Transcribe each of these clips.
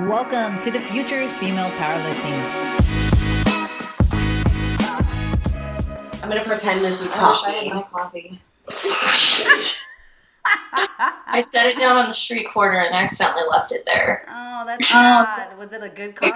Welcome to the Future's Female Powerlifting. I'm going to pretend this is I coffee. wish I didn't like coffee. I set it down on the street corner and accidentally left it there. Oh, that's sad. Was it a good coffee?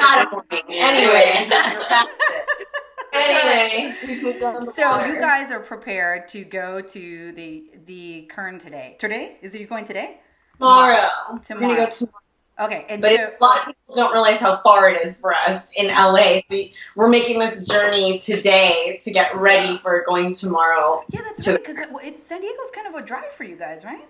Anyway, that's it. Anyway, we moved on. So you guys are prepared to go to the Kern today. Today? Is it you going today? Tomorrow. We're going to go tomorrow. Okay. And but so, a lot of people don't realize how far it is for us in LA. So we're making this journey today to get ready for going tomorrow. Yeah, that's right, because it's San Diego's kind of a drive for you guys, right?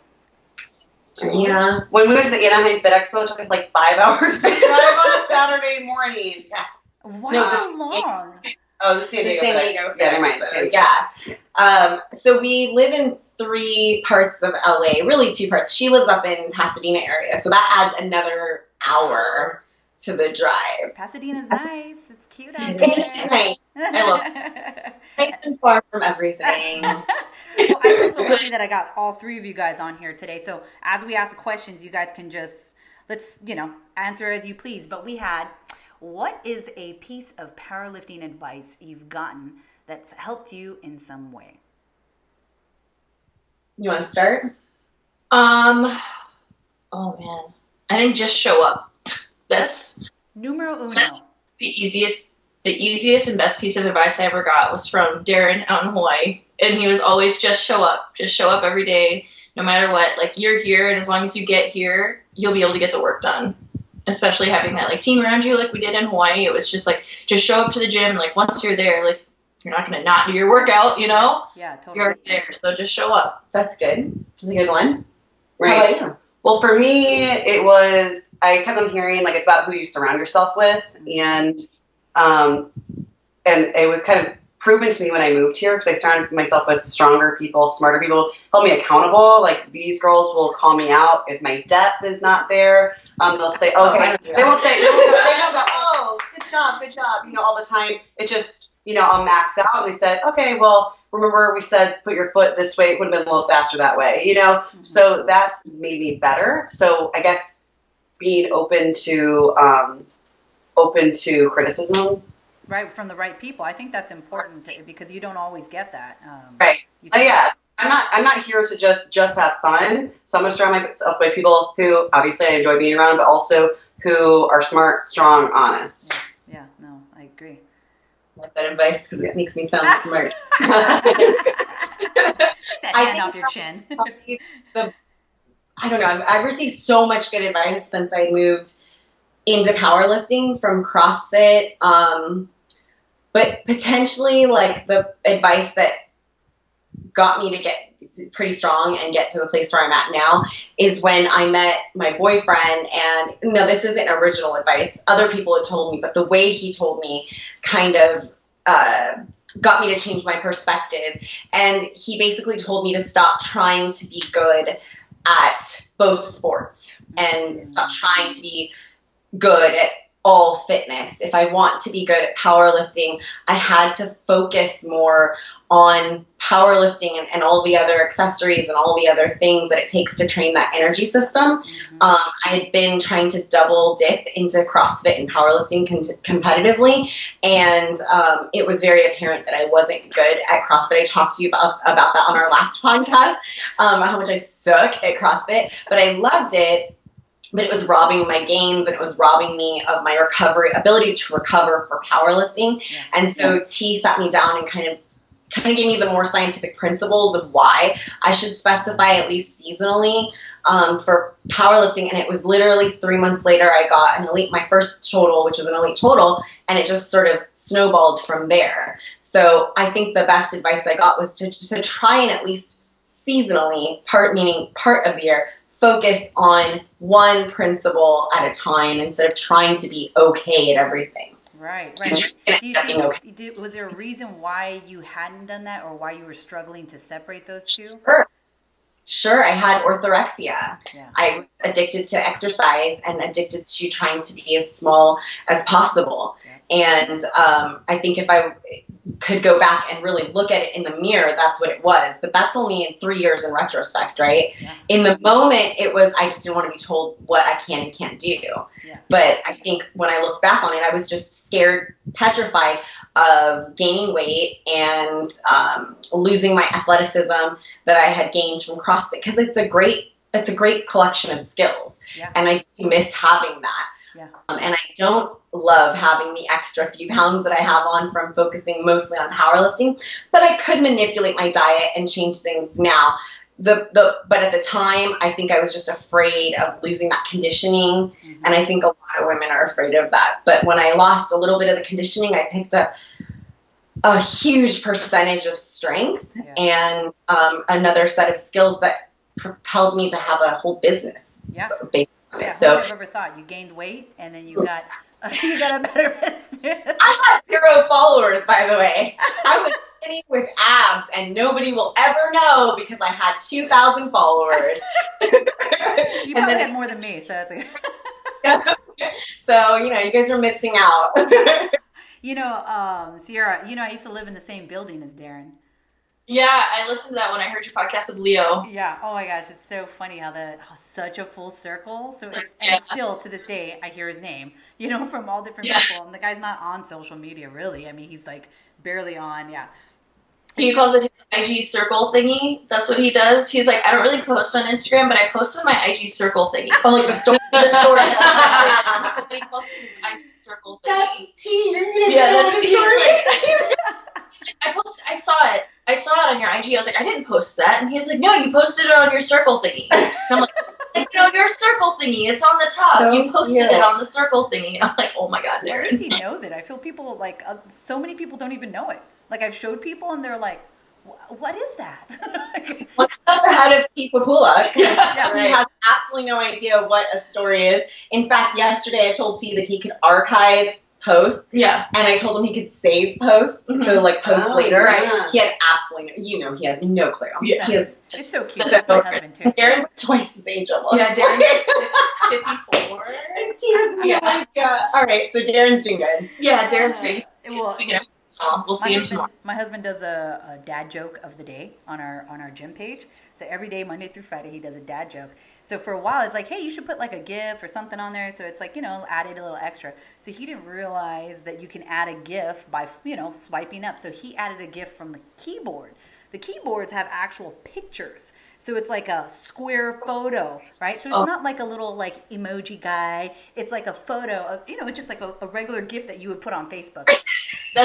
Yeah. When we went to the Anaheim Fit Expo, it took us like 5 hours to drive on a Saturday morning. Yeah. Wow, No, how long? Oh, the San Diego. Yeah, never mind. Yeah. So we live in 3 parts of LA, really 2 parts. She lives up in Pasadena area, so that adds another hour to the drive. Pasadena's nice. It's cute out It's there. nice. I love it. Nice and far from everything. Well, I feel so lucky that I got all 3 of you guys on here today. So as we ask questions, you guys can just, answer as you please. But we had, what is a piece of powerlifting advice you've gotten that's helped you in some way? You want to start? Oh man. I think just show up. That's Numero uno. That's the easiest and best piece of advice I ever got was from Darren out in Hawaii. And he was always just show up. Just show up every day, no matter what. Like, you're here, and as long as you get here, you'll be able to get the work done. Especially having that team around you like we did in Hawaii. It was just just show up to the gym, and once you're there, you're not going to not do your workout, Yeah, totally. You're already there, so just show up. That's good. That's a good one. Right. How about you? Well, for me, I kept on hearing, it's about who you surround yourself with. And it was kind of proven to me when I moved here, because I surrounded myself with stronger people, smarter people, held me accountable. These girls will call me out if my depth is not there. They'll say, okay. They won't go, oh, good job, all the time. It just, I'll max out. And they said, okay, well, remember we said put your foot this way. It would have been a little faster that way, Mm-hmm. So that's made me better. So I guess being open to criticism. Right, from the right people. I think that's important because you don't always get that. Right. Yeah. I'm not here to just have fun. So I'm going to surround myself by people who obviously I enjoy being around, but also who are smart, strong, honest. Yeah, no, I agree. I like that advice because it makes me sound smart. That hand off your chin. I don't know. I've received so much good advice since I moved into powerlifting from CrossFit. But potentially the advice that got me to get pretty strong and get to the place where I'm at now is when I met my boyfriend. And no, this isn't original advice. Other people had told me, but the way he told me kind of got me to change my perspective. And he basically told me to stop trying to be good at both sports and stop trying to be good at all fitness. If I want to be good at powerlifting, I had to focus more on powerlifting and all the other accessories and all the other things that it takes to train that energy system. Mm-hmm. I had been trying to double dip into CrossFit and powerlifting competitively, and it was very apparent that I wasn't good at CrossFit. I talked to you about that on our last podcast, how much I suck at CrossFit, but I loved it. But it was robbing my gains, and it was robbing me of my ability to recover for powerlifting. Yeah. And so T sat me down and kind of gave me the more scientific principles of why I should specify at least seasonally for powerlifting. And it was literally 3 months later I got my first total, which was an elite total, and it just sort of snowballed from there. So I think the best advice I got was to try and at least seasonally, part of the year, focus on one principle at a time instead of trying to be okay at everything. Right. Do you think, was there a reason why you hadn't done that, or why you were struggling to separate those two? Sure. I had orthorexia. Yeah. I was addicted to exercise and addicted to trying to be as small as possible. Yeah. And I think if I could go back and really look at it in the mirror, that's what it was. But that's only in 3 years in retrospect, right? Yeah. In the moment, it was, I just didn't want to be told what I can and can't do. Yeah. But I think when I look back on it, I was just scared, petrified of gaining weight and losing my athleticism that I had gained from CrossFit, because it's a great collection of skills. Yeah. And I miss having that. Yeah. And I don't love having the extra few pounds that I have on from focusing mostly on powerlifting, but I could manipulate my diet and change things now. But at the time, I think I was just afraid of losing that conditioning, and I think a lot of women are afraid of that. But when I lost a little bit of the conditioning, I picked up a huge percentage of strength and another set of skills that propelled me to have a whole business. Yeah. Based on Yeah. it. So Who would have ever thought? You gained weight and then you got a better business. I had 0 followers, by the way. I was sitting with abs, and nobody will ever know because I had 2,000 followers. You probably had more than me, so that's okay. So, you guys are missing out. Ciarra, I used to live in the same building as Darren. Yeah, I listened to that when I heard your podcast with Leo. Yeah. Oh my gosh, it's so funny how such a full circle. So and still to this day, I hear his name, from all different people. And the guy's not on social media, really. I mean, he's like barely on. Yeah. He calls it his IG circle thingy. That's what he does. He's like, I don't really post on Instagram, but I post on my IG circle thingy. Oh, like the story. The story. That's what he calls it, his IG circle thingy. That's T. You're going to that's the story. I saw it on your IG. I was like, I didn't post that. And he's like, no, you posted it on your circle thingy. And I'm like, your circle thingy. It's on the top. So you posted it on the circle thingy. I'm like, oh my God, Well, Darren. at least he knows it. I feel people so many people don't even know it. Like I've showed people and they're like, what is that? Well, that's the head of T. Papula. Yeah, She right. has absolutely no idea what a story is. In fact, yesterday I told T that he could archive posts, Yeah. and I told him he could save posts Mhm. to post later. right. He had absolutely he has no clue. Yeah. He has, It's so cute. That's my husband too. Darren's twice his age almost. Yeah, Darren's 54. And T has no idea. All right, so Darren's doing good. Yeah, Darren's face. Well, Speaking of, we'll see him tomorrow. My husband does a dad joke of the day on our gym page. So every day, Monday through Friday, he does a dad joke. So for a while, it's like, hey, you should put like a GIF or something on there. So it's like, added a little extra. So he didn't realize that you can add a GIF by, swiping up. So he added a GIF from the keyboard. The keyboards have actual pictures. So it's like a square photo, right? So it's not like a little emoji guy. It's like a photo of, it's just like a regular GIF that you would put on Facebook. So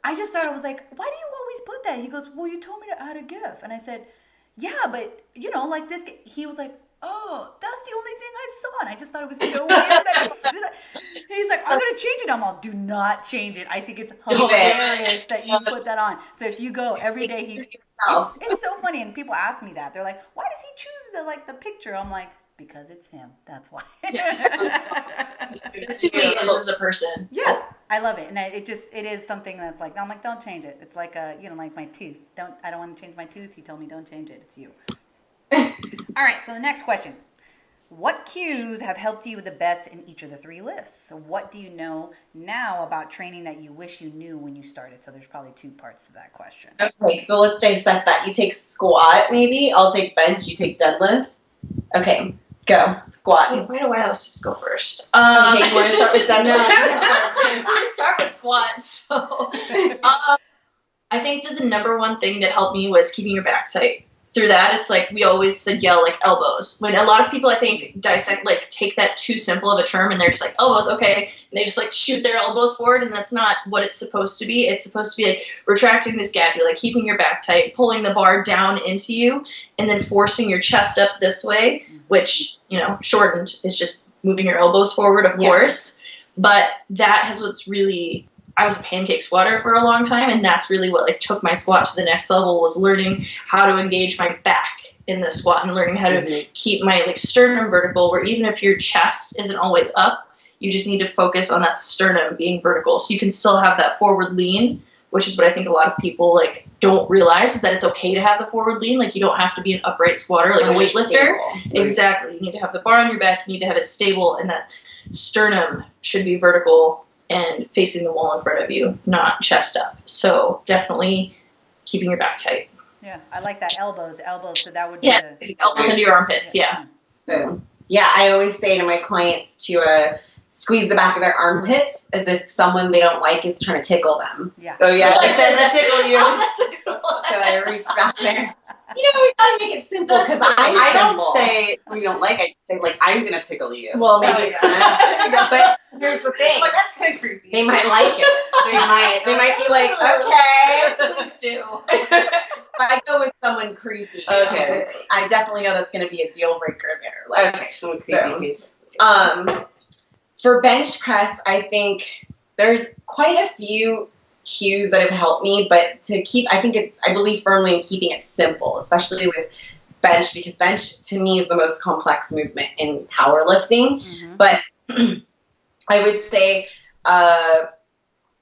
I just thought, I was like, why do you always put that? He goes, well, you told me to add a GIF. And I said, yeah, but, like this. He was like, oh, that's the only thing I saw. And I just thought it was so weird that I do that. He's like, I'm going to change it. I'm all, do not change it. I think it's hilarious that you put that on. So if you go every day, it's so funny. And people ask me that. They're like, why does he choose the picture? I'm like, because it's him. That's why. It's who he is as a person. Yes, I love it, and it is something that's like, I'm like, don't change it. It's like like my tooth. I don't want to change my tooth. He told me don't change it. It's you. All right. So the next question: what cues have helped you the best in each of the 3 lifts? So what do you know now about training that you wish you knew when you started? So there's probably 2 parts to that question. Okay, so let's dissect that. You take squat, maybe. I'll take bench. You take deadlift. Okay, go. Squat. Wait a while. Let's go first. Okay, you want to start with deadlift? I start with squat. So, I think that the number one thing that helped me was keeping your back tight. Through that, it's like we always said, elbows. When a lot of people, I think, take that too simple of a term, and they're just like, elbows, okay, and they just shoot their elbows forward, and that's not what it's supposed to be. It's supposed to be retracting the scapula, keeping your back tight, pulling the bar down into you, and then forcing your chest up this way, which, shortened is just moving your elbows forward, of course. But that is what's really, I was a pancake squatter for a long time, and that's really what took my squat to the next level, was learning how to engage my back in the squat and learning how to keep my sternum vertical, where even if your chest isn't always up, you just need to focus on that sternum being vertical. So you can still have that forward lean, which is what I think a lot of people don't realize, is that it's okay to have the forward lean. You don't have to be an upright squatter like a weightlifter. Exactly. You need to have the bar on your back, you need to have it stable, and that sternum should be vertical and facing the wall in front of you, not chest up. So definitely keeping your back tight. Yeah, I like that. Elbows. So that would be yes, elbows into your armpits. Yeah. So yeah, I always say to my clients to squeeze the back of their armpits as if someone they don't like is trying to tickle them. Yeah. Oh yeah, I said that tickle you. Oh, that's a good one. So I reach back there. You know, we gotta make it simple because I don't say we don't like. I say like I'm gonna tickle you. Well, maybe. But here's the thing. But that's kind of creepy. They might like it. They might be like, okay. Please do. But I go with someone creepy. Okay. I definitely know that's gonna be a deal breaker there. Like, Okay, someone's creepy. For bench press, I think there's quite a few cues that have helped me, but I believe firmly in keeping it simple, especially with bench, because bench to me is the most complex movement in powerlifting. Mm-hmm. But I would say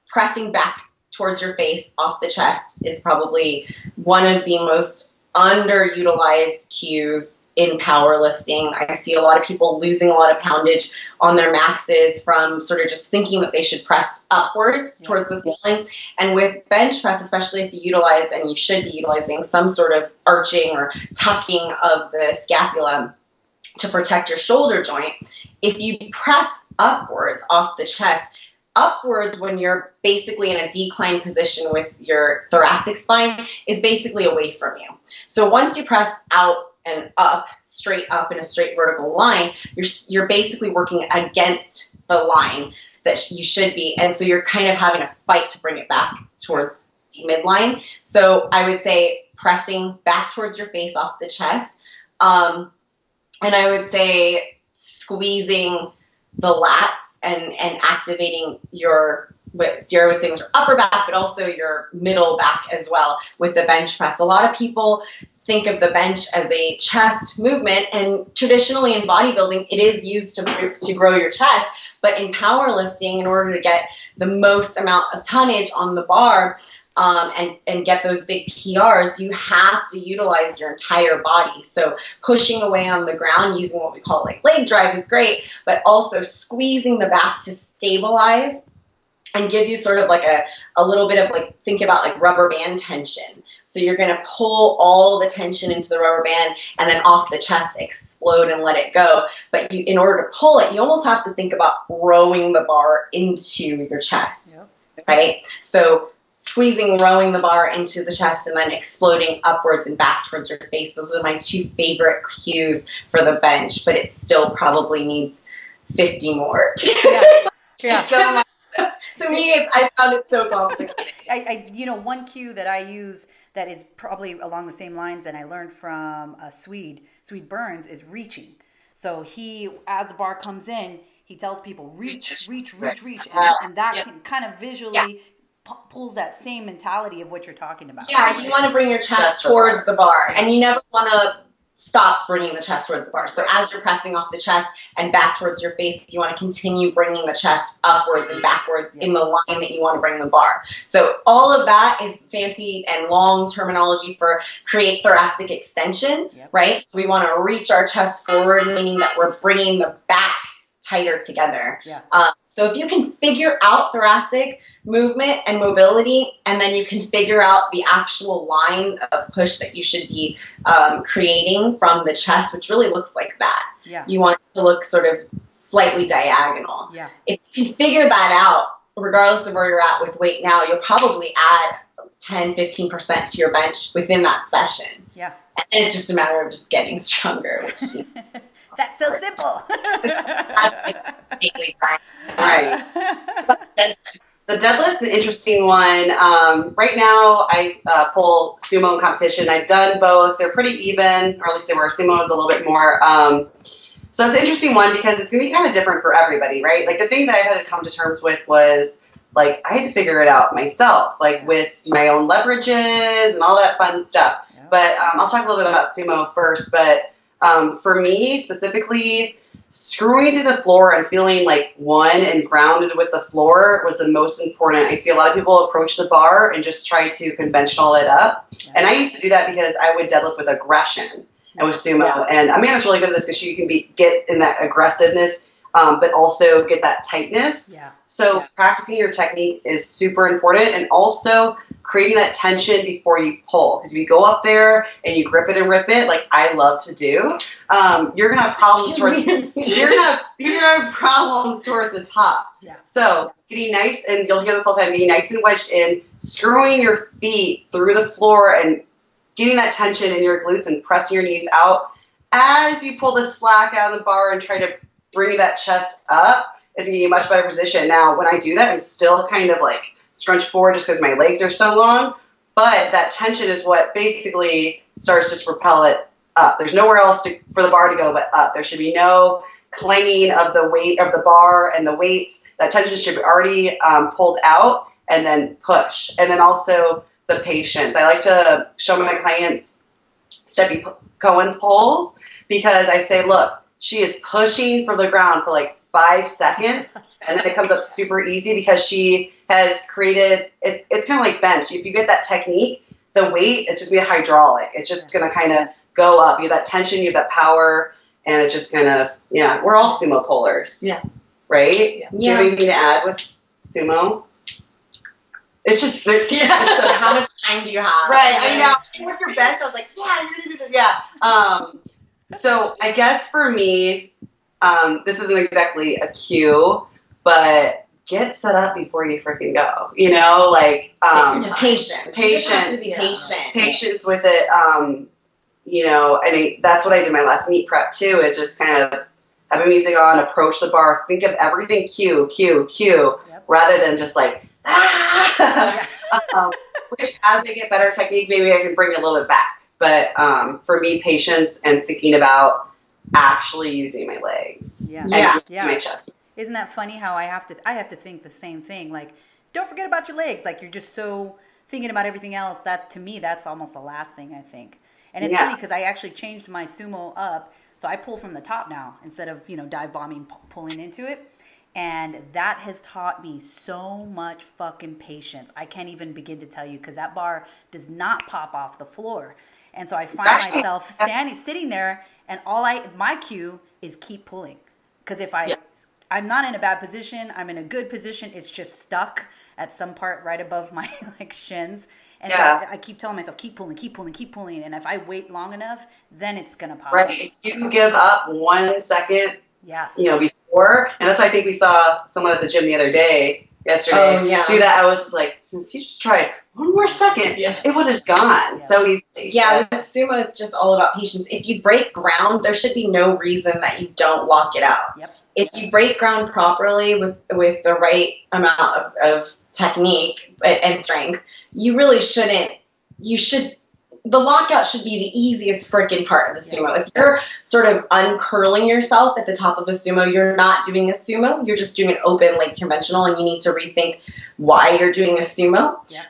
pressing back towards your face off the chest is probably one of the most underutilized cues in powerlifting. I see a lot of people losing a lot of poundage on their maxes from sort of just thinking that they should press upwards towards the ceiling. And with bench press, especially if you utilize, and you should be utilizing, some sort of arching or tucking of the scapula to protect your shoulder joint, if you press upwards off the chest, upwards when you're basically in a decline position with your thoracic spine is basically away from you. So once you press out and up, straight up in a straight vertical line, you're basically working against the line that you should be. And so you're kind of having a fight to bring it back towards the midline. So I would say pressing back towards your face off the chest. And I would say squeezing the lats and activating what Ciarra was saying was your upper back, but also your middle back as well with the bench press. A lot of people think of the bench as a chest movement, and traditionally in bodybuilding, it is used to grow your chest. But in powerlifting, in order to get the most amount of tonnage on the bar and get those big PRs, you have to utilize your entire body. So pushing away on the ground using what we call like leg drive is great, but also squeezing the back to stabilize and give you sort of like a little bit of like, think about like rubber band tension. So you're going to pull all the tension into the rubber band and then off the chest explode and let it go. But in order to pull it, you almost have to think about rowing the bar into your chest, right? So squeezing, rowing the bar into the chest and then exploding upwards and back towards your face. Those are my two favorite cues for the bench, but it still probably needs 50 more. Yeah. So much. To me, I found it so complicated. One cue that I use that is probably along the same lines that I learned from Swede Burns is reaching. So he, as the bar comes in, he tells people reach, and that can kind of visually pulls that same mentality of what you're talking about. Yeah, you want to bring your chest towards the bar, and you never want to stop bringing the chest towards the bar. So as you're pressing off the chest and back towards your face, you want to continue bringing the chest upwards and backwards in the line that you want to bring the bar. So all of that is fancy and long terminology for create thoracic extension, right? So we want to reach our chest forward, meaning that we're bringing the back tighter together. So if you can figure out thoracic movement and mobility, and then you can figure out the actual line of push that you should be creating from the chest, which really looks like that. You want it to look sort of slightly diagonal. If you can figure that out, regardless of where you're at with weight now, you'll probably add 10-15% to your bench within that session. And it's just a matter of just getting stronger, which that's so simple. It's daily practice. Right. The deadlift's an interesting one. Right now, I pull sumo in competition. I've done both. They're pretty even, or at least they were. Sumo is a little bit more. So it's an interesting one because it's going to be kind of different for everybody, right? Like the thing that I had to come to terms with was like I had to figure it out myself, like with my own leverages and all that fun stuff. But I'll talk a little bit about sumo first. But for me specifically, screwing through the floor and feeling like one and grounded with the floor was the most important. I see a lot of people approach the bar and just try to conventional it up. And I used to do that because I would deadlift with aggression and with sumo. And Amanda's really good at this because she can get in that aggressiveness. but also get that tightness. Yeah. So practicing your technique is super important, and also creating that tension before you pull. Because if you go up there and you grip it and rip it, like I love to do, you're gonna have problems towards you're gonna have problems towards the top. Yeah. So getting nice, and you'll hear this all the time, getting nice and wedged in, screwing your feet through the floor, and getting that tension in your glutes and pressing your knees out as you pull the slack out of the bar and try to bring that chest up is going to be a much better position. Now, when I do that, I'm still kind of like scrunched forward just because my legs are so long, but that tension is what basically starts to propel it up. There's nowhere else for the bar to go but up. There should be no clanging of the weight of the bar and the weights. That tension should be already pulled out and then push. And then also the patience. I like to show my clients Steffi Cohen's pulls because I say, look, she is pushing for the ground for like 5 seconds, and then it comes up super easy because she has created, it's kind of like bench. If you get that technique, the weight, it's just be a hydraulic. It's just going to kind of go up. You have that tension, you have that power, and it's just kind of, we're all sumo pullers. Yeah. Right? Yeah. Do you have anything to add with sumo? It's just, so how much time do you have? Right, I know. With your bench, I was like, you're going to do this. Yeah. So I guess for me, this isn't exactly a cue, but get set up before you freaking go. Patience with it. And that's what I did my last meet prep too. Is just kind of have the music on, approach the bar, think of everything cue, rather than just like which as I get better technique, maybe I can bring it a little bit back. But for me, patience and thinking about actually using my legs. My chest. Isn't that funny how I have to think the same thing? Like, don't forget about your legs. Like, you're just so thinking about everything else. That, to me, that's almost the last thing I think. And it's funny because I actually changed my sumo up. So I pull from the top now instead of, dive bombing, pulling into it. And that has taught me so much fucking patience. I can't even begin to tell you because that bar does not pop off the floor. And so I find myself sitting there, and my cue is keep pulling. Because if I'm not in a bad position, I'm in a good position, it's just stuck at some part right above my shins. And so I keep telling myself, keep pulling. And if I wait long enough, then it's going to pop. Right. You can give up 1 second, before. And that's why I think we saw someone at the gym the other day, yesterday, do that. I was just like, if you just tried one more second, it would have gone so easily. Yeah, with sumo, it's just all about patience. If you break ground, there should be no reason that you don't lock it out. Yep. If you break ground properly with the right amount of technique and strength, you really shouldn't. The lockout should be the easiest freaking part of the sumo. If you're sort of uncurling yourself at the top of a sumo, you're not doing a sumo. You're just doing an open, like conventional, and you need to rethink why you're doing a sumo. Yeah.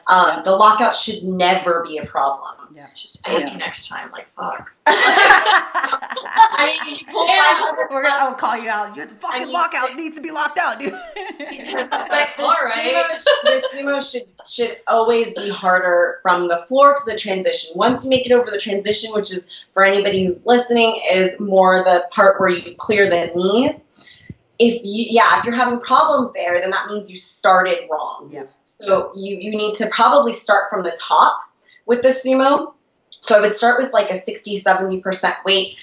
The lockout should never be a problem. Yeah. Just pay me next time. Like, fuck. I mean, you pull 500 I will call you out. The fucking lockout needs to be locked out, dude. But the sumo should always be harder from the floor to the transition. Once you make it over the transition, which is, for anybody who's listening, is more the part where you clear the knees. If you're having problems there, then that means you started wrong. Yeah. So you need to probably start from the top with the sumo. So I would start with like a 60-70% weight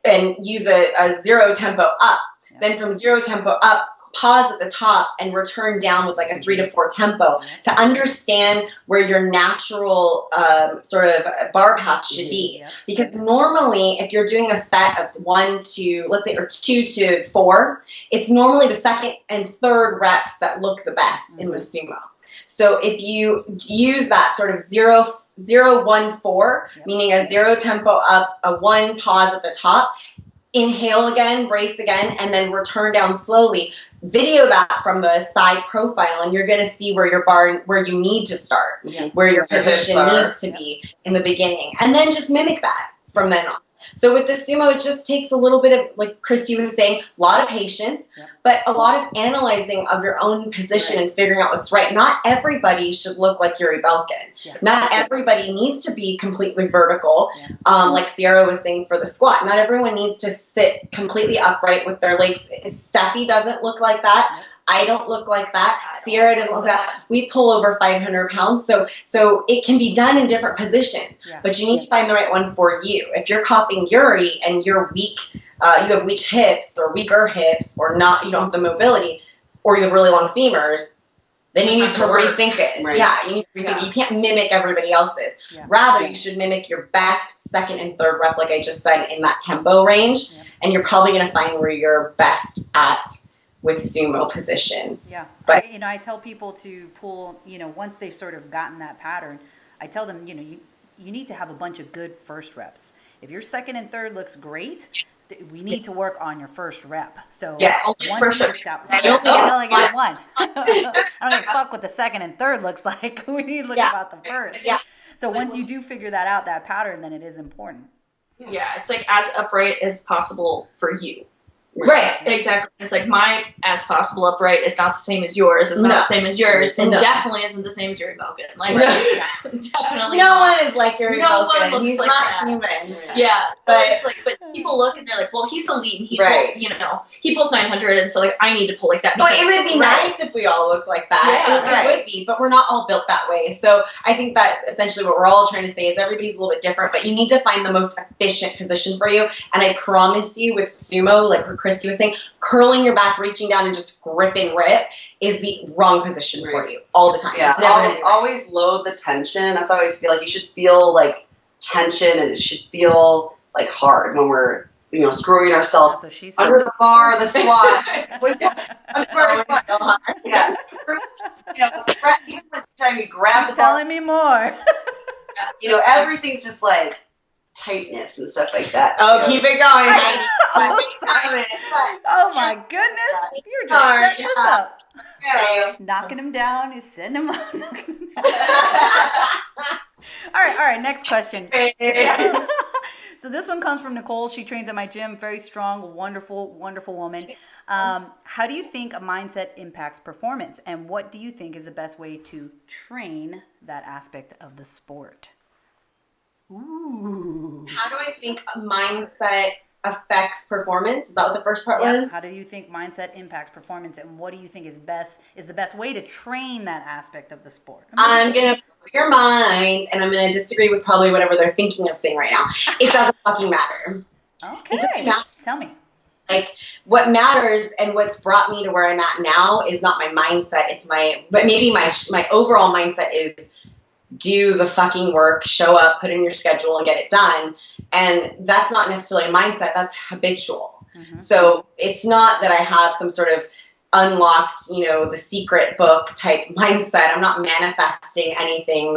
and use a zero tempo up. Yeah. Then from zero tempo up, pause at the top and return down with like a 3 to 4 tempo to understand where your natural sort of bar path should be. Yeah. Because normally if you're doing a set of 1 to, let's say, or 2 to 4, it's normally the second and third reps that look the best in the sumo. So if you use that sort of 0-1-4, meaning a 0 tempo up, a 1 pause at the top, inhale again, brace again, and then return down slowly. Video that from the side profile, and you're going to see where your bar, where you need to start, where your position needs to be in the beginning. And then just mimic that from then on. So with the sumo, it just takes a little bit of, like Kristy was saying, a lot of patience, but a lot of analyzing of your own position and figuring out what's right. Not everybody should look like Yuri Belkin. Not everybody needs to be completely vertical, like Ciarra was saying for the squat. Not everyone needs to sit completely upright with their legs. Steffi doesn't look like that. I don't look like that. Ciarra doesn't look like that. We pull over 500 pounds. So it can be done in different positions, but you need to find the right one for you. If you're copying Yuri and you're weak, you have weak hips or weaker hips or not, you don't have the mobility, or you have really long femurs, then you need to rethink it. Right. Yeah, you need to rethink it. You can't mimic everybody else's. Rather, you should mimic your best second and third rep, like I just said, in that tempo range, and you're probably going to find where you're best at with sumo position. But I tell people to pull, once they've sort of gotten that pattern, I tell them, you need to have a bunch of good first reps. If your second and third looks great, we need to work on your first rep. So once you establish, you only get one. I don't give a fuck what the second and third looks like. We need to look about the first. So once you do figure that out, that pattern, then it is important. Yeah, it's like as upright as possible for you. Right, exactly. It's like my as possible upright is not the same as yours. It's not the same as yours, and definitely isn't the same as Yuri Belkin. Like, definitely. No one is like Yuri Belkin. No one looks He's like not that. human. Yeah, so it's like, but people look and they're like, well, he's elite, and he pulls, he pulls 900, and so like I need to pull like that. Oh, it would be nice if we all looked like that. It would be, but we're not all built that way. So I think that essentially what we're all trying to say is everybody's a little bit different, but you need to find the most efficient position for you. And I promise you, with sumo, like what Kristy was saying, curling your back, reaching down, and just grip and rip is the wrong position for you all the time. Yeah, always load the tension. That's how I always feel like you should feel like tension, and it should feel like hard when we're screwing ourselves under the bar, the squat. I'm sorry, squat. Yeah, even the time you grab the bar. Telling me more. Everything's just like tightness and stuff like that. Oh, keep it going. Oh my goodness, you're just setting us up. Knocking him down is setting him up. All right, next question. So this one comes from Nicole. She trains at my gym. Very strong, wonderful, wonderful woman. How do you think a mindset impacts performance? And what do you think is the best way to train that aspect of the sport? Ooh. How do I think mindset affects performance? Is that what the first part was? How do you think mindset impacts performance, and what do you think is the best way to train that aspect of the sport? I'm gonna put your mind, and I'm gonna disagree with probably whatever they're thinking of saying right now. It doesn't fucking matter. Okay. It doesn't matter. Tell me. Like, what matters and what's brought me to where I'm at now is not my mindset. But maybe my overall mindset is do the fucking work, show up, put in your schedule, and get it done. And that's not necessarily a mindset. That's habitual. Mm-hmm. So it's not that I have some sort of unlocked, the secret book type mindset. I'm not manifesting anything.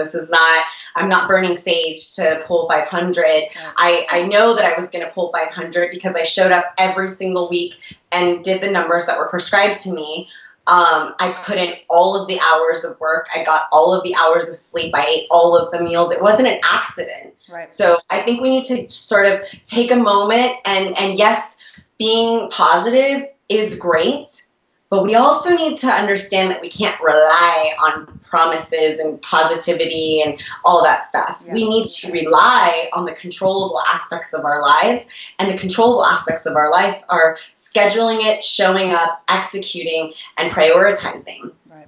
I'm not burning sage to pull 500. I know that I was going to pull 500 because I showed up every single week and did the numbers that were prescribed to me. I put in all of the hours of work. I got all of the hours of sleep. I ate all of the meals. It wasn't an accident. Right. So I think we need to sort of take a moment and yes, being positive is great, but we also need to understand that we can't rely on promises and positivity and all that stuff. Yeah. We need to rely on the controllable aspects of our lives, and the controllable aspects of our life are scheduling it, showing up, executing, and prioritizing. Right.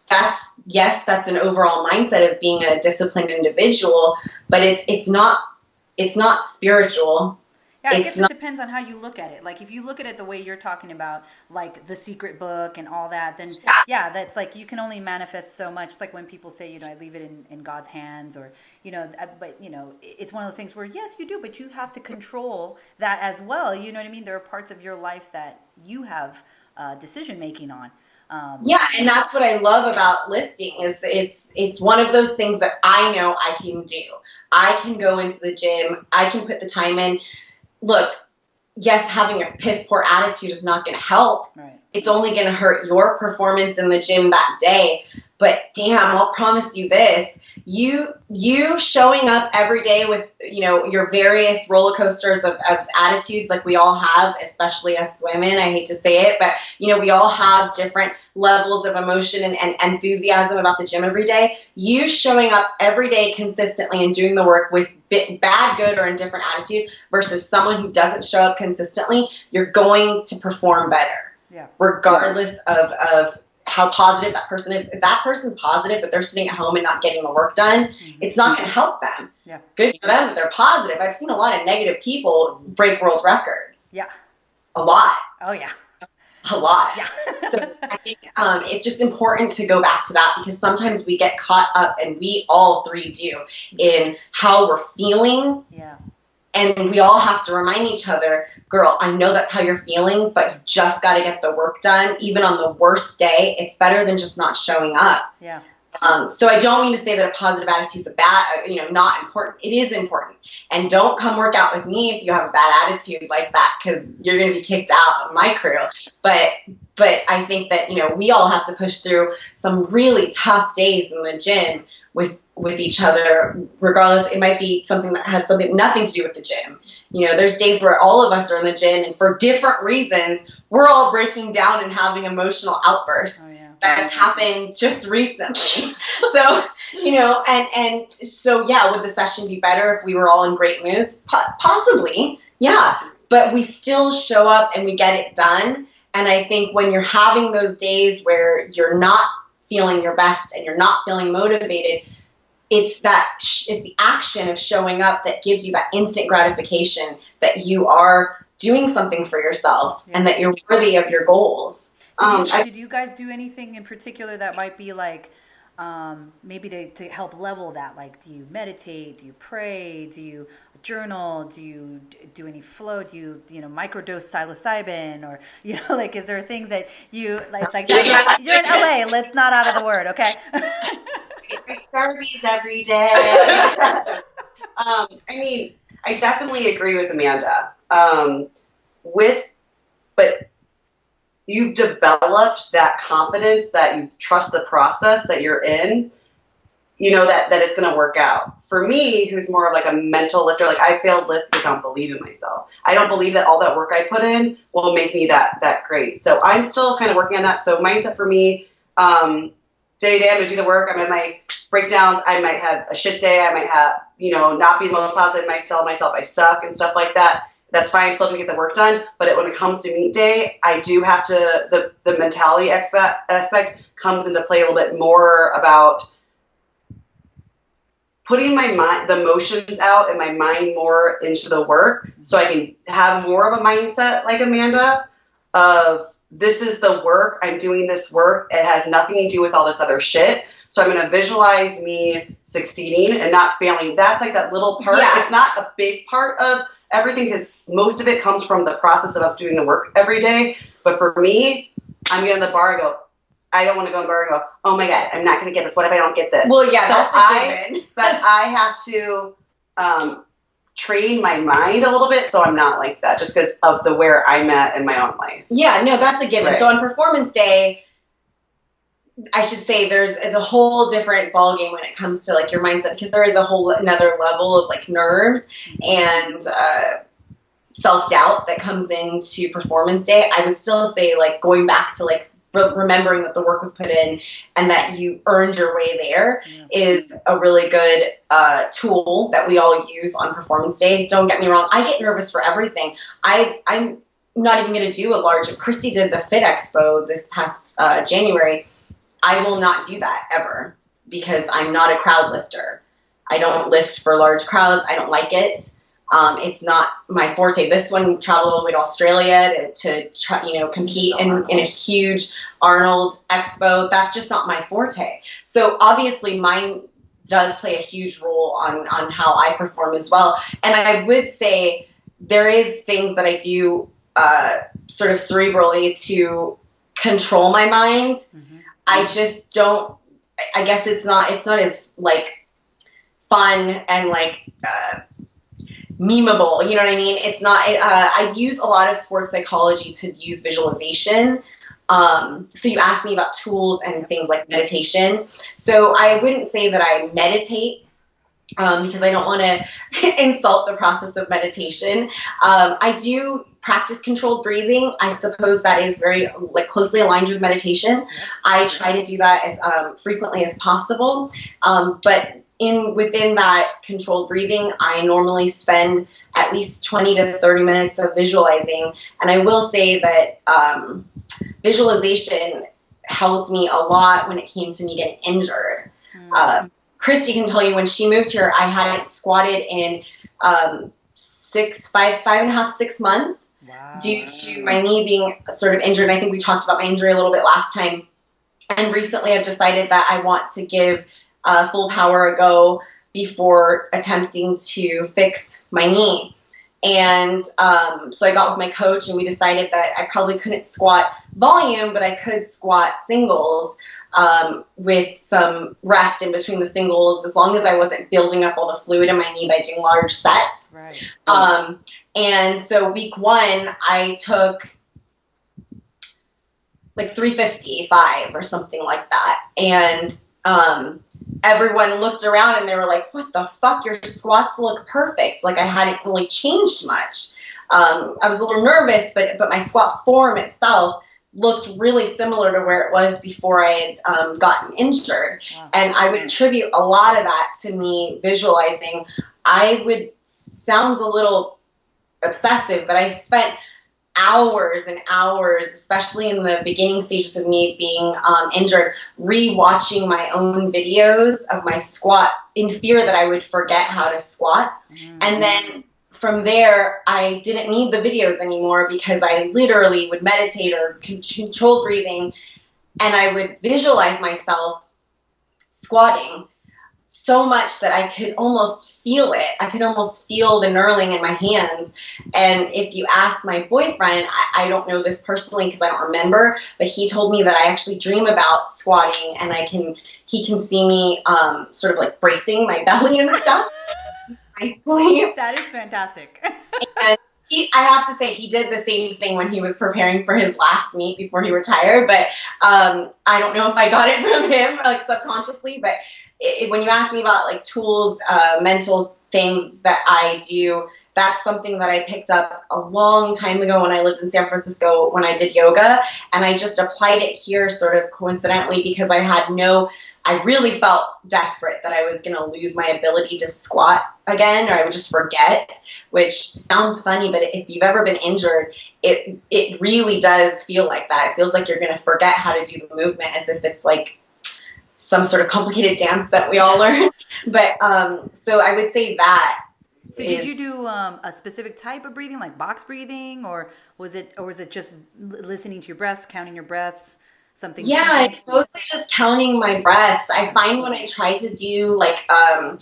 That's an overall mindset of being a disciplined individual, but it's not spiritual. Yeah, I guess it depends on how you look at it. Like, if you look at it the way you're talking about, like the secret book and all that, then that's like you can only manifest so much. It's like when people say, I leave it in God's hands, or, but, it's one of those things where, yes, you do, but you have to control that as well. You know what I mean? There are parts of your life that you have decision making on. And that's what I love about lifting is that it's one of those things that I know I can do. I can go into the gym. I can put the time in. Look, yes, having a piss poor attitude is not going to help, right. it's only going to hurt your performance in the gym that day. But damn, I'll promise you this. You showing up every day with, your various roller coasters of attitudes like we all have, especially us women. I hate to say it, but, we all have different levels of emotion and enthusiasm about the gym every day. You showing up every day consistently and doing the work with bad, good, or indifferent attitude versus someone who doesn't show up consistently, you're going to perform better. Yeah. Regardless of how positive that person is. If that person's positive, but they're sitting at home and not getting the work done, it's not going to help them. Yeah. Good for them that they're positive. I've seen a lot of negative people break world records. Yeah. A lot. Oh, yeah. A lot. Yeah. So I think it's just important to go back to that because sometimes we get caught up, and we all three do, in how we're feeling. Yeah. And we all have to remind each other, girl, I know that's how you're feeling, but you just got to get the work done. Even on the worst day, it's better than just not showing up. Yeah. So I don't mean to say that a positive attitude is not important. It is important. And don't come work out with me if you have a bad attitude like that, because you're going to be kicked out of my crew. But I think that, we all have to push through some really tough days in the gym with each other, regardless. It might be something that has nothing to do with the gym. There's days where all of us are in the gym, and for different reasons, we're all breaking down and having emotional outbursts. Oh, yeah. That has happened just recently. So, and so, yeah, would the session be better if we were all in great moods? Possibly, yeah. But we still show up and we get it done. And I think when you're having those days where you're not feeling your best and you're not feeling motivated, it's the action of showing up that gives you that instant gratification that you are doing something for yourself and that you're worthy of your goals. So did you guys do anything in particular that might be like maybe to help level that? Like, do you meditate? Do you pray? Do you journal? Do you do any flow? Do you microdose psilocybin? Or like, is there things that you like that? You're in LA. Let's not out of the word, okay? I Starbies every day. I definitely agree with Amanda. But you've developed that confidence that you trust the process that you're in, that it's going to work out. For me, who's more of like a mental lifter, like I failed lift because I don't believe in myself. I don't believe that all that work I put in will make me that great. So I'm still kind of working on that. So mindset for me, day to day, I'm going to do the work. I'm going to my breakdowns. I might have a shit day. I might have, not be the most positive. I might tell myself I suck and stuff like that. That's fine. I'm still going to get the work done. But when it comes to meet day, I do have to, the mentality aspect comes into play a little bit more about putting my mind, the emotions out and my mind more into the work so I can have more of a mindset like Amanda of this is the work. I'm doing this work. It has nothing to do with all this other shit. So I'm going to visualize me succeeding and not failing. That's like that little part. Yeah. It's not a big part of everything because most of it comes from the process of doing the work every day. But for me, I'm getting the bar and go, I don't want to go in the bar and go, oh my God, I'm not going to get this. What if I don't get this? Well, yeah, so that's a given. But I have to train my mind a little bit so I'm not like that just because of where I'm at in my own life. Yeah, no, that's a given. Right. So on performance day, I should say it's a whole different ballgame when it comes to like your mindset because there is a whole another level of like nerves and self-doubt that comes into performance day. I would still say like going back to like remembering that the work was put in and that you earned your way there is a really good tool that we all use on performance day. Don't get me wrong. I get nervous for everything. I'm not even going to do a large, Christy did the Fit Expo this past January. I will not do that ever because I'm not a crowd lifter. I don't lift for large crowds. I don't like it. It's not my forte. This one traveled all the way to Australia to try, compete in a huge Arnold Expo. That's just not my forte. So obviously mine does play a huge role on how I perform as well. And I would say there is things that I do sort of cerebrally to control my mind. Mm-hmm. I just don't, I guess it's not as like fun and like, memeable, you know what I mean? It's not, I use a lot of sports psychology to use visualization So you asked me about tools and things like meditation. So I wouldn't say that I meditate, because I don't want to insult the process of meditation. I do practice controlled breathing. I suppose that is very closely aligned with meditation. I try to do that as frequently as possible. But within that controlled breathing, I normally spend at least 20 to 30 minutes of visualizing. And I will say that visualization helped me a lot when it came to me getting injured. Kristy can tell you when she moved here, I hadn't squatted in 5.5, 6 months. Wow. Due to my knee being sort of injured. I think we talked about my injury a little bit last time. And recently I've decided that I want to give full power a go before attempting to fix my knee. And so I got with my coach and we decided that I probably couldn't squat volume, but I could squat singles with some rest in between the singles, as long as I wasn't building up all the fluid in my knee by doing large sets. Right. And so week 1, I took like 355 or something like that. And everyone looked around and they were like, what the fuck? Your squats look perfect. Like I hadn't really changed much. I was a little nervous, but my squat form itself looked really similar to where it was before I had gotten injured. Wow. And I would attribute a lot of that to me visualizing. Sounds a little obsessive, but I spent hours and hours, especially in the beginning stages of me being injured, re-watching my own videos of my squat in fear that I would forget how to squat. Mm-hmm. And then from there, I didn't need the videos anymore because I literally would meditate or control breathing, and I would visualize myself squatting so much that I could almost feel it. I could almost feel the knurling in my hands. And if you ask my boyfriend, I don't know this personally because I don't remember, but he told me that I actually dream about squatting, and he can see me sort of like bracing my belly and stuff. I sleep. That is fantastic. And I have to say, he did the same thing when he was preparing for his last meet before he retired. But I don't know if I got it from him, like subconsciously. But when you ask me about like tools, mental things that I do, that's something that I picked up a long time ago when I lived in San Francisco when I did yoga. And I just applied it here sort of coincidentally because I really felt desperate that I was going to lose my ability to squat again, or I would just forget, which sounds funny, but if you've ever been injured, it really does feel like that. It feels like you're going to forget how to do the movement as if it's like some sort of complicated dance that we all learn. But so I would say that. So did you do a specific type of breathing, like box breathing, or was it just listening to your breaths, counting your breaths? Something. Yeah, it's mostly just counting my breaths. I find when I try to do like, I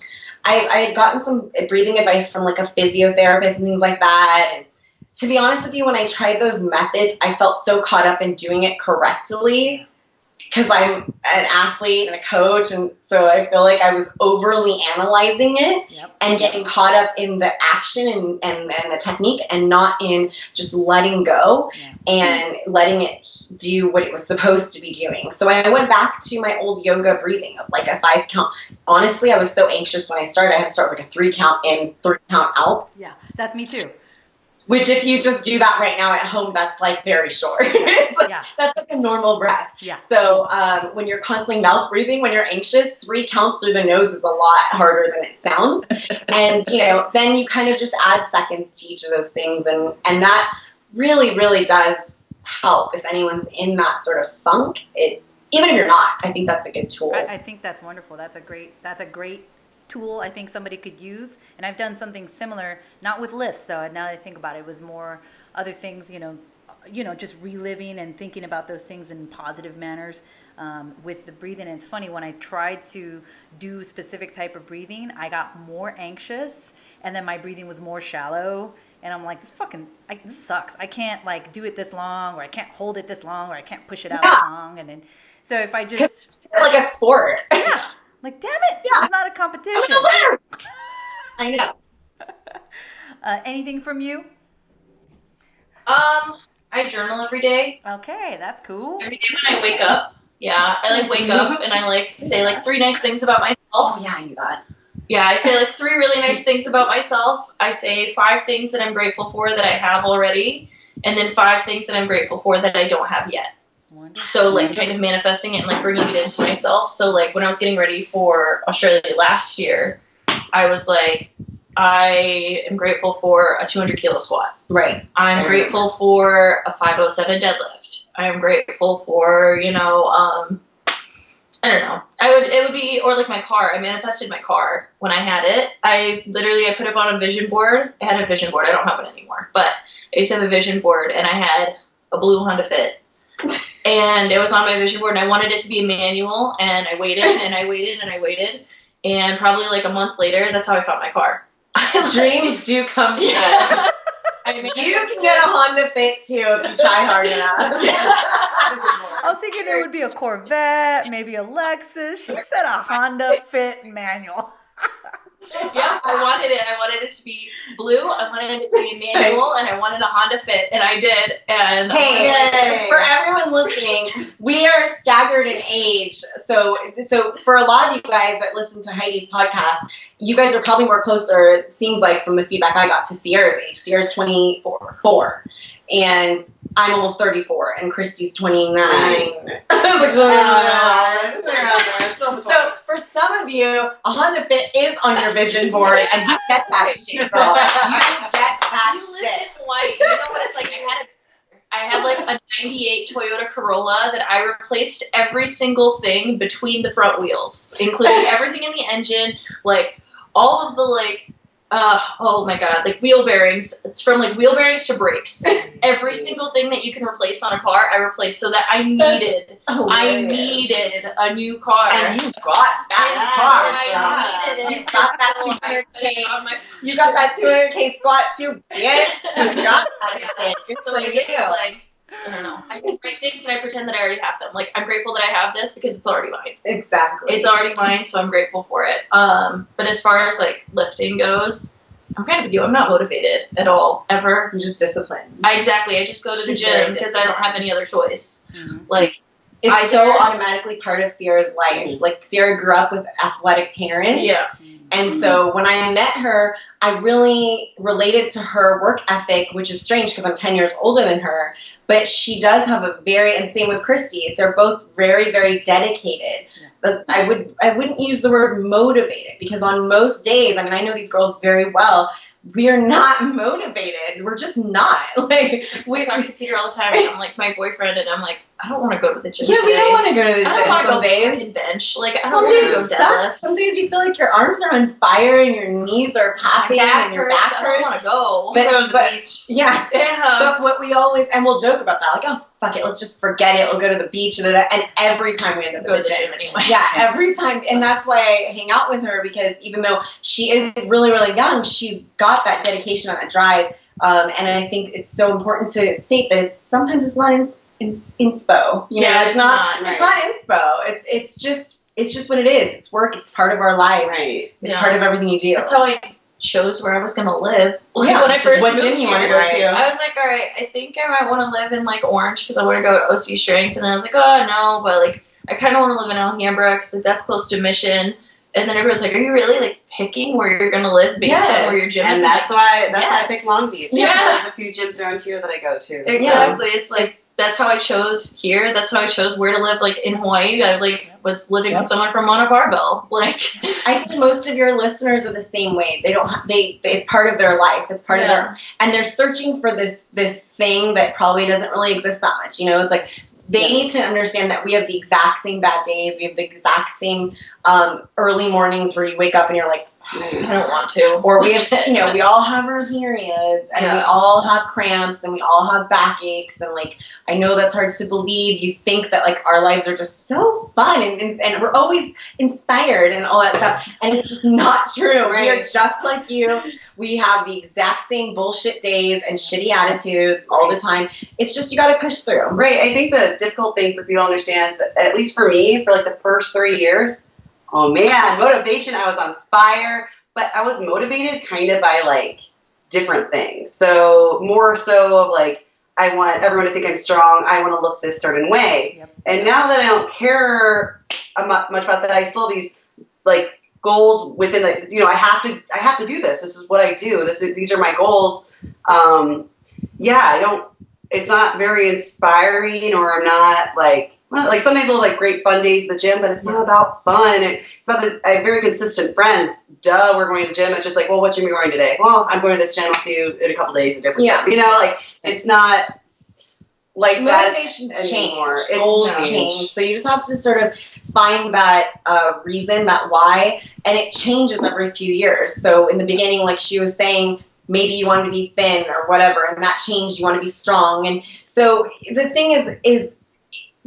had gotten some breathing advice from like a physiotherapist and things like that. And to be honest with you, when I tried those methods, I felt so caught up in doing it correctly because I'm an athlete and a coach. And so I feel like I was overly analyzing it and getting caught up in the action and the technique and not in just letting go and letting it do what it was supposed to be doing. So I went back to my old yoga breathing of like a 5 count. Honestly, I was so anxious when I started. I had to start like a 3 count in, 3 count out. Yeah, that's me too. Which if you just do that right now at home, that's like very short. That's like a normal breath. Yeah. So when you're constantly mouth breathing, when you're anxious, 3 counts through the nose is a lot harder than it sounds. And, then you kind of just add seconds to each of those things. And that really, really does help if anyone's in that sort of funk. Even if you're not, I think that's a good tool. I think that's wonderful. That's a great tool I think somebody could use. And I've done something similar, not with lifts. So now that I think about it, it was more other things, just reliving and thinking about those things in positive manners with the breathing. And it's funny, when I tried to do specific type of breathing, I got more anxious, and then my breathing was more shallow. And I'm like, this sucks. I can't like do it this long, or I can't hold it this long, or I can't push it out this long. And then, so if I just it's like a sport. Yeah. Like, damn it, it's not a competition. I know. Anything from you? I journal every day. Okay, that's cool. Every day when I wake up. Yeah, I like wake up and I like say like 3 nice things about myself. Oh yeah, I knew that. Yeah, I say like 3 really nice things about myself. I say 5 things that I'm grateful for that I have already, and then 5 things that I'm grateful for that I don't have yet. Wonderful. So like kind of manifesting it and like bringing it into myself. So like when I was getting ready for Australia last year, I was like, I am grateful for a 200 kilo squat. Right. I'm grateful for a 507 deadlift. I am grateful for, I don't know. It would be, or like my car. I manifested my car when I had it. I put it on a vision board. I had a vision board. I don't have it anymore, but I used to have a vision board, and I had a blue Honda Fit. And it was on my vision board, and I wanted it to be a manual, and I waited, and I waited, and I waited. And probably like a month later, that's how I found my car. Dreams do come true. Yeah. You can get a Honda Fit too if you try hard enough. I was thinking it would be a Corvette, maybe a Lexus. She said a Honda Fit manual. Yeah, I wanted it. I wanted it to be blue. I wanted it to be a manual, and I wanted a Honda Fit, and I did. And hey, for everyone listening, we are staggered in age. So for a lot of you guys that listen to Heidi's podcast, you guys are probably more closer, it seems like from the feedback I got, to Ciarra's age. Ciarra's 24. And I'm almost 34, and Christy's 29. So for some of you, a Honda Fit is on your vision board, and you get that shit, girl. You get that you shit. lived in Hawaii. You know what it's like? I had like a 98 Toyota Corolla that I replaced every single thing between the front wheels, including everything in the engine, like all of the oh my god, like wheel bearings. It's from like wheel bearings to brakes. Every single thing that you can replace on a car, I replaced, so that I needed a new car. And you got that car. I needed it. You got that 200K. You got that 200K squat too, bitch. You got that. So it's like, I don't know. I just write things and I pretend that I already have them. Like, I'm grateful that I have this because it's already mine. Exactly. It's already mine, so I'm grateful for it. But as far as like lifting goes, I'm kind of with you. I'm not motivated at all, ever. You're just disciplined. I just go to the gym because I don't have any other choice. Mm-hmm. Like, it's so automatically part of Ciarra's life. Like, Ciarra grew up with athletic parents. Yeah. And so when I met her, I really related to her work ethic, which is strange because I'm 10 years older than her. But she does have and same with Kristy, they're both very, very dedicated. Yeah. But I wouldn't use the word motivated, because on most days, I mean, I know these girls very well, we're not motivated. We're just not. Like, we talk to Peter all the time, and I'm like, my boyfriend, and I'm like, I don't want to go to the gym today. We don't want to go to the gym. I don't want to go days. fucking bench. Like, I don't want to go deadlift. Some days you feel like your arms are on fire and your knees are popping and your back hurts. I don't want to go. But go to the beach. Yeah. But what we always, and we'll joke about that, like, oh, fuck it, let's just forget it. We'll go to the beach. And every time we end up at the gym anyway. Yeah, every time. And that's why I hang out with her, because even though she is really, really young, she's got that dedication and that drive. And I think it's so important to state that sometimes it's not inspo. It's not inspo. It's just what it is. It's work. It's part of our life. Right. It's part of everything you do. That's how I chose where I was gonna live. Like, yeah, when I first what moved gym you want to here, go to? I was like, all right, I think I might want to live in like Orange because I want to go to OC Strength, and then I was like, oh no, but like I kind of want to live in Alhambra because like that's close to Mission. And then everyone's like, are you really like picking where you're gonna live based on where your gym is? And that's why I picked Long Beach. Yeah. There's a few gyms around here that I go to. Exactly. So. It's like that's how I chose here. That's how I chose where to live. Like in Hawaii, I like was living with someone from Mona Barbell. Like, I think most of your listeners are the same way. It's part of their life. It's part of their, and they're searching for this thing that probably doesn't really exist that much. It's like they need to understand that we have the exact same bad days. We have the exact same early mornings where you wake up and you're like, I don't want to. Or we have, we all have our periods, and we all have cramps, and we all have backaches, and like, I know that's hard to believe. You think that like our lives are just so fun, and we're always inspired and all that stuff, and it's just not true. Right. We are just like you. We have the exact same bullshit days and shitty attitudes all the time. It's just, you got to push through. Right. I think the difficult thing for people to understand is that, at least for me, for like the first 3 years, oh man, motivation, I was on fire, but I was motivated kind of by like different things. So more so of like, I want everyone to think I'm strong. I want to look this certain way. Yep. And now that I don't care much about that, I still have these like goals within like, you know, I have to do this. This is what I do. These are my goals. It's not very inspiring, or I'm not like sometimes we'll like great fun days at the gym, but it's not about fun. It's not that I have very consistent friends. We're going to the gym. It's just like, well, what gym are you going today? Well, I'm going to this gym. I'll see you in a couple days, a different gym. You know, like it's not like motivations change, goals change. So you just have to sort of find that reason, that why, and it changes every few years. So in the beginning, like she was saying, maybe you wanted to be thin or whatever, and that changed. You want to be strong, and so the thing is,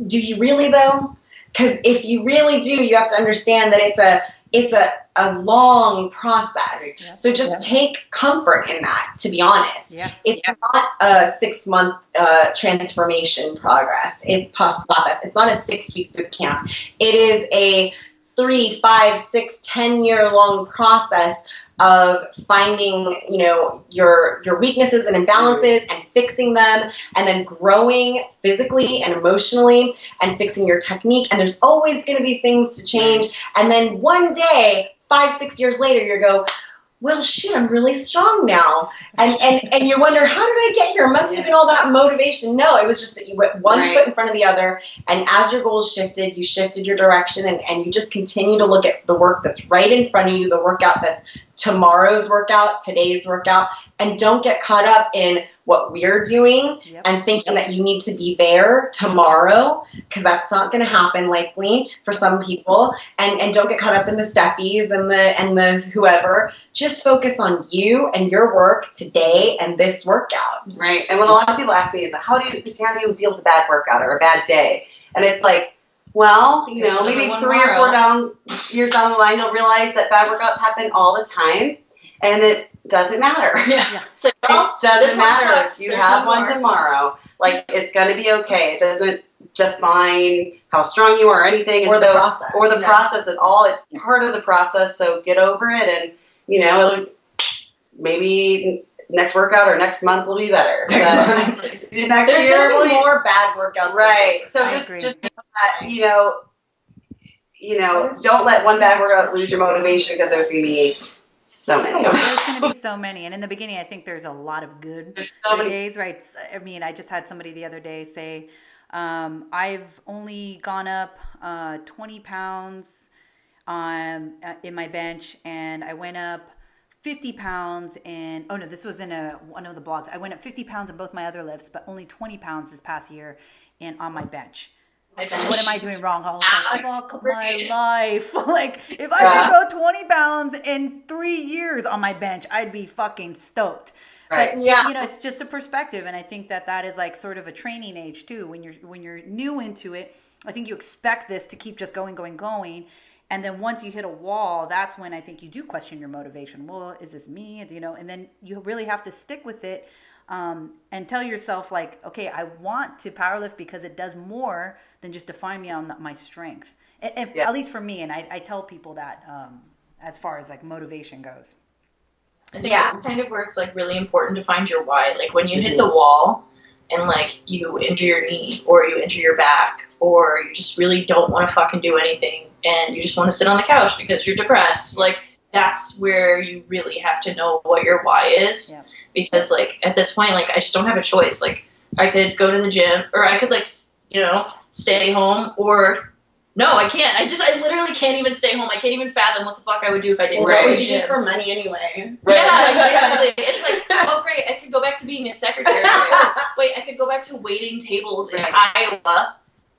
do you really though? Because if you really do, you have to understand that it's a long process. Yeah. So just take comfort in that, to be honest. Yeah. It's not a 6-month transformation process. It's not a 6-week boot camp. It is a 3, 5, 6, 10-year long process of finding, you know, your weaknesses and imbalances and fixing them, and then growing physically and emotionally and fixing your technique. And there's always going to be things to change. And then one day, 5, 6 years later, you go, well, shit, I'm really strong now. And you wonder, how did I get here? It must have been all that motivation. No, it was just that you went one foot in front of the other. And as your goals shifted, you shifted your direction, and you just continue to look at the work that's right in front of you, the workout that's tomorrow's workout, today's workout, and don't get caught up in what we're doing and thinking that you need to be there tomorrow, because that's not going to happen likely for some people. And don't get caught up in the steppies and the whoever. Just focus on you and your work today and this workout. Right. And what a lot of people ask me is, how do you deal with a bad workout or a bad day? And it's like, well, you know, maybe 3 or 4 years down the line, you'll realize that bad workouts happen all the time, and it doesn't matter. Yeah. So it doesn't matter if you have one tomorrow. Like, it's going to be okay. It doesn't define how strong you are or anything. Or the process. Or the process at all. It's part of the process, so get over it, and, you know, maybe next workout or next month will be better. Next year will be more bad workouts. Right. So just that, you know, don't let one bad workout lose your motivation, because there's going to be so many. There's going to be so many. And in the beginning, I think there's a lot of good days, right? I mean, I just had somebody the other day say, I've only gone up 20 pounds in my bench, and I went up 50 pounds in, oh no, this was in one of the blogs. I went up 50 pounds in both my other lifts, but only 20 pounds this past year on my bench. What am I doing wrong? I was like, fuck my life. Like, if I could go 20 pounds in 3 years on my bench, I'd be fucking stoked. Right. But, you know, it's just a perspective. And I think that is like sort of a training age too. When you're new into it, I think you expect this to keep just going. And then once you hit a wall, that's when I think you do question your motivation. Well, is this me? You know, and then you really have to stick with it and tell yourself, like, okay, I want to powerlift because it does more than just define me on my strength. At least for me, and I tell people that as far as like motivation goes. I think that's kind of where it's like really important to find your why. Like when you hit the wall and like you injure your knee or you injure your back or you just really don't want to fucking do anything and you just want to sit on the couch because you're depressed, like that's where you really have to know what your why is. Yeah. Because like at this point, like I just don't have a choice. Like I could go to the gym or I could like, you know, stay home or no, I can't. I literally can't even stay home. I can't even fathom what the fuck I would do if I didn't go to the gym. For money anyway. Right. Yeah, exactly. It's like, oh great, I could go back to being a secretary. Wait, I could go back to waiting tables in Iowa.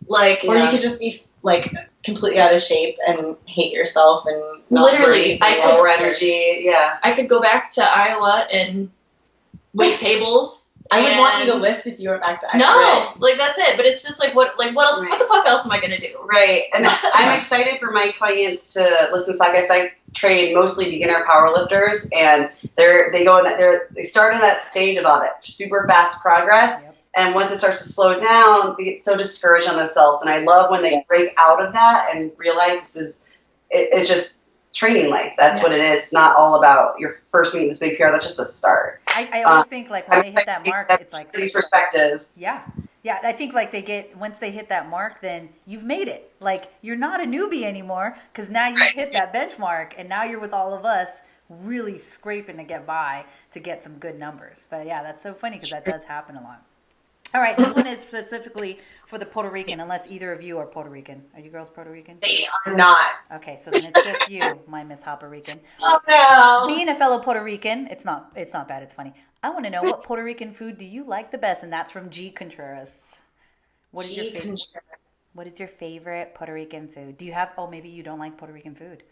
Like, or you could just be like completely out of shape and hate yourself and not literally, breathe, lower energy. Yeah. I could go back to Iowa and wait tables. I would want you to lift if you went back to Iowa. No, like that's it. But it's just like what else? Right. What the fuck else am I gonna do? Right. And I'm excited for my clients to listen to this podcast. I train mostly beginner powerlifters, and they start in that stage of all that super fast progress. Yep. And once it starts to slow down, they get so discouraged on themselves. And I love when they break out of that and realize it's just training life. That's what it is. It's not all about your first meeting this big PR. That's just a start. I always think like when they hit that mark, it's like these perspectives. Yeah. Yeah, I think like once they hit that mark, then you've made it. Like you're not a newbie anymore because now you hit that benchmark and now you're with all of us really scraping to get by to get some good numbers. But yeah, that's so funny because that does happen a lot. All right, this one is specifically for the Puerto Rican, unless either of you are Puerto Rican. Are you girls Puerto Rican? They are not. Okay, so then it's just you, my Miss Haparican. Oh no. Being a fellow Puerto Rican, it's not bad, it's funny. I want to know, what Puerto Rican food do you like the best? And that's from G. Contreras. What is your favorite Puerto Rican food? Do you have, maybe you don't like Puerto Rican food.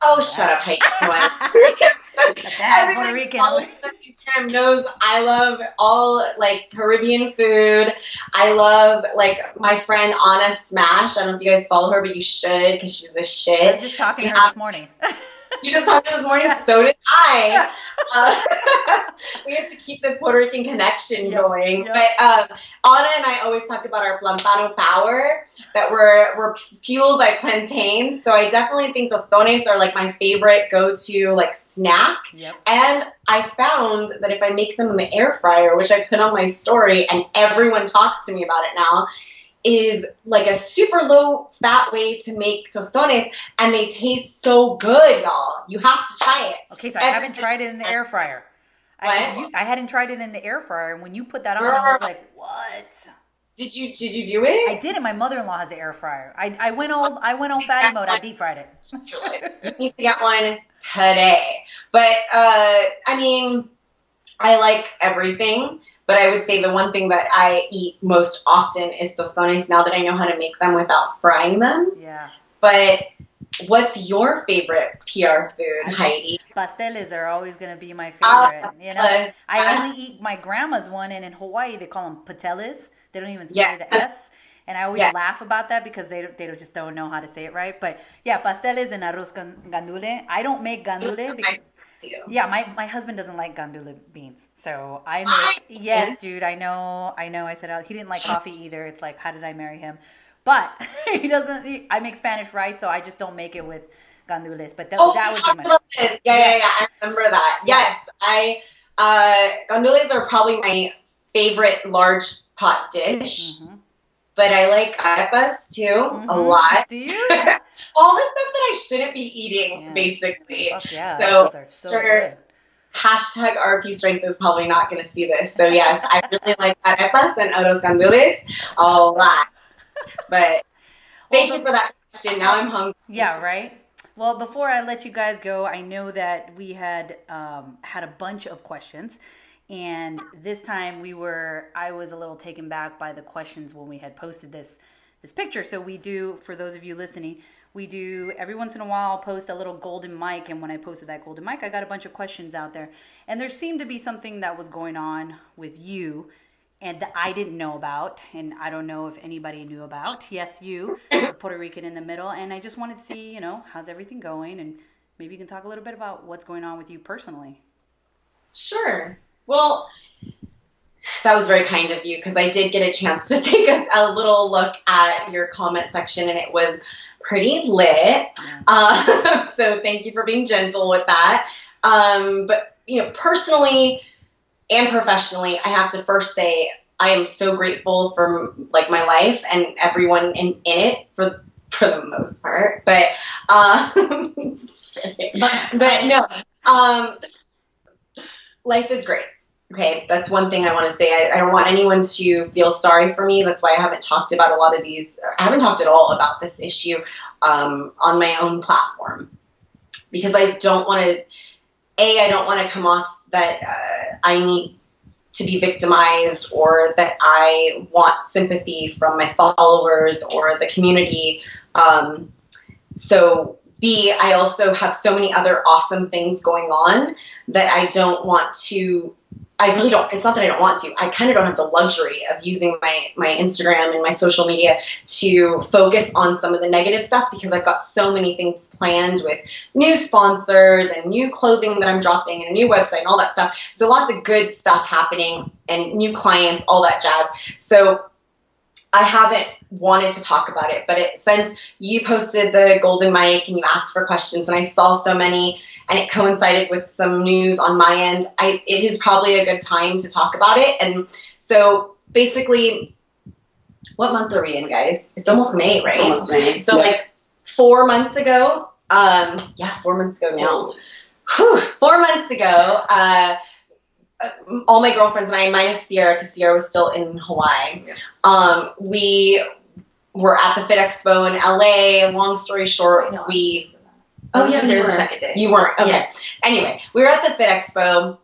Oh, shut up, Heidi. Puerto Rican. Instagram knows I love all like Caribbean food. I love like my friend Anna Smash. I don't know if you guys follow her, but you should because she's the shit. I was just talking to her this morning. You just talked to her this morning? So did I. We have to keep this Puerto Rican connection going. Yep. But Anna and I always talk about our plantano power, that we're fueled by plantains. So I definitely think tostones are like my favorite go-to like snack. Yep. And I found that if I make them in the air fryer, which I put on my story and everyone talks to me about it now, is like a super low fat way to make tostones, and they taste so good, y'all. You have to try it. Okay, so I haven't tried it in the air fryer. What? I hadn't tried it in the air fryer, and when you put that on, I was like, what? Did you do it? I did it. My mother-in-law has the air fryer. I went on fatty mode. I deep fried it. You need to get one today. But I mean, I like everything. But I would say the one thing that I eat most often is tostones now that I know how to make them without frying them. Yeah. But what's your favorite PR food, Heidi? Pasteles are always going to be my favorite. You know, I only eat my grandma's one, and in Hawaii they call them pateles. They don't even say the S. And I always laugh about that because they just don't know how to say it right. But yeah, pasteles and arroz gandule. I don't make gandule because... Yeah, my husband doesn't like gandula beans, so I make. Yes, dude, I know. I said he didn't like coffee either. It's like, how did I marry him? But he doesn't. I make Spanish rice, so I just don't make it with gandules. But that would be my. Yeah. I remember that. Yes, gandules are probably my favorite large pot dish. Mm-hmm. But I like arepas too, a lot. Do you? All the stuff that I shouldn't be eating, basically. Fuck yeah, those are so good. Hashtag RP Strength is probably not going to see this. So yes, I really like arepas and arroz gandules a lot. But thank you for that question. Now I'm hungry. Yeah, right? Well, before I let you guys go, I know that we had had a bunch of questions. And this time I was a little taken back by the questions when we had posted this picture. So we do, for those of you listening, we do every once in a while I'll post a little golden mic. And when I posted that golden mic, I got a bunch of questions out there. And there seemed to be something that was going on with you and that I didn't know about. And I don't know if anybody knew about. Yes, you, the Puerto Rican in the middle. And I just wanted to see, how's everything going? And maybe you can talk a little bit about what's going on with you personally. Sure. Well, that was very kind of you because I did get a chance to take a little look at your comment section and it was pretty lit. Yeah. So thank you for being gentle with that. But, personally and professionally, I have to first say I am so grateful for like my life and everyone in it for the most part. But, no, life is great. Okay, that's one thing I want to say. I don't want anyone to feel sorry for me. That's why I haven't talked about a lot of these. I haven't talked at all about this issue on my own platform because I don't want to. I don't want to come off that I need to be victimized or that I want sympathy from my followers or the community. So B, I also have so many other awesome things going on that I don't want to. I really don't. It's not that I don't want to. I kind of don't have the luxury of using my Instagram and my social media to focus on some of the negative stuff because I've got so many things planned with new sponsors and new clothing that I'm dropping and a new website and all that stuff. So lots of good stuff happening and new clients, all that jazz. So I haven't wanted to talk about it. But since you posted the golden mic and you asked for questions, and I saw so many, and it coincided with some news on my end, it is probably a good time to talk about it. And so basically, what month are we in, guys? It's almost May, right? It's almost May. So like 4 months ago, 4 months ago now. 4 months ago, all my girlfriends and I, minus Ciarra, because Ciarra was still in Hawaii, we were at the Fit Expo in LA. Long story short, Oh, yeah, there the second day. You weren't. Okay. Yeah. Anyway, we were at the Fit Expo.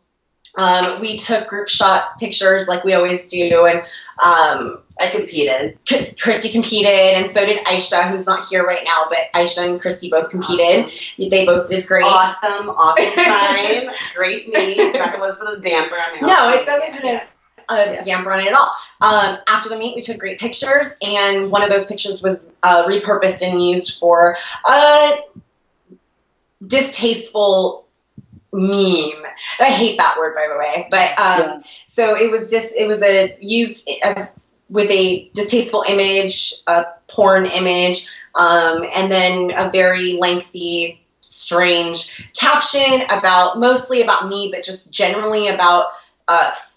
We took group shot pictures like we always do, and I competed. Christy competed, and so did Aisha, who's not here right now, but Aisha and Kristy both competed. Awesome. They both did great. Awesome time. Great meet. Back was with a damper on it. No, it doesn't have a damper on it at all. After the meet, we took great pictures, and one of those pictures was repurposed and used for distasteful meme. I hate that word, by the way, but so it was used as with a distasteful image, a porn image, and then a very lengthy, strange caption mostly about me, but just generally about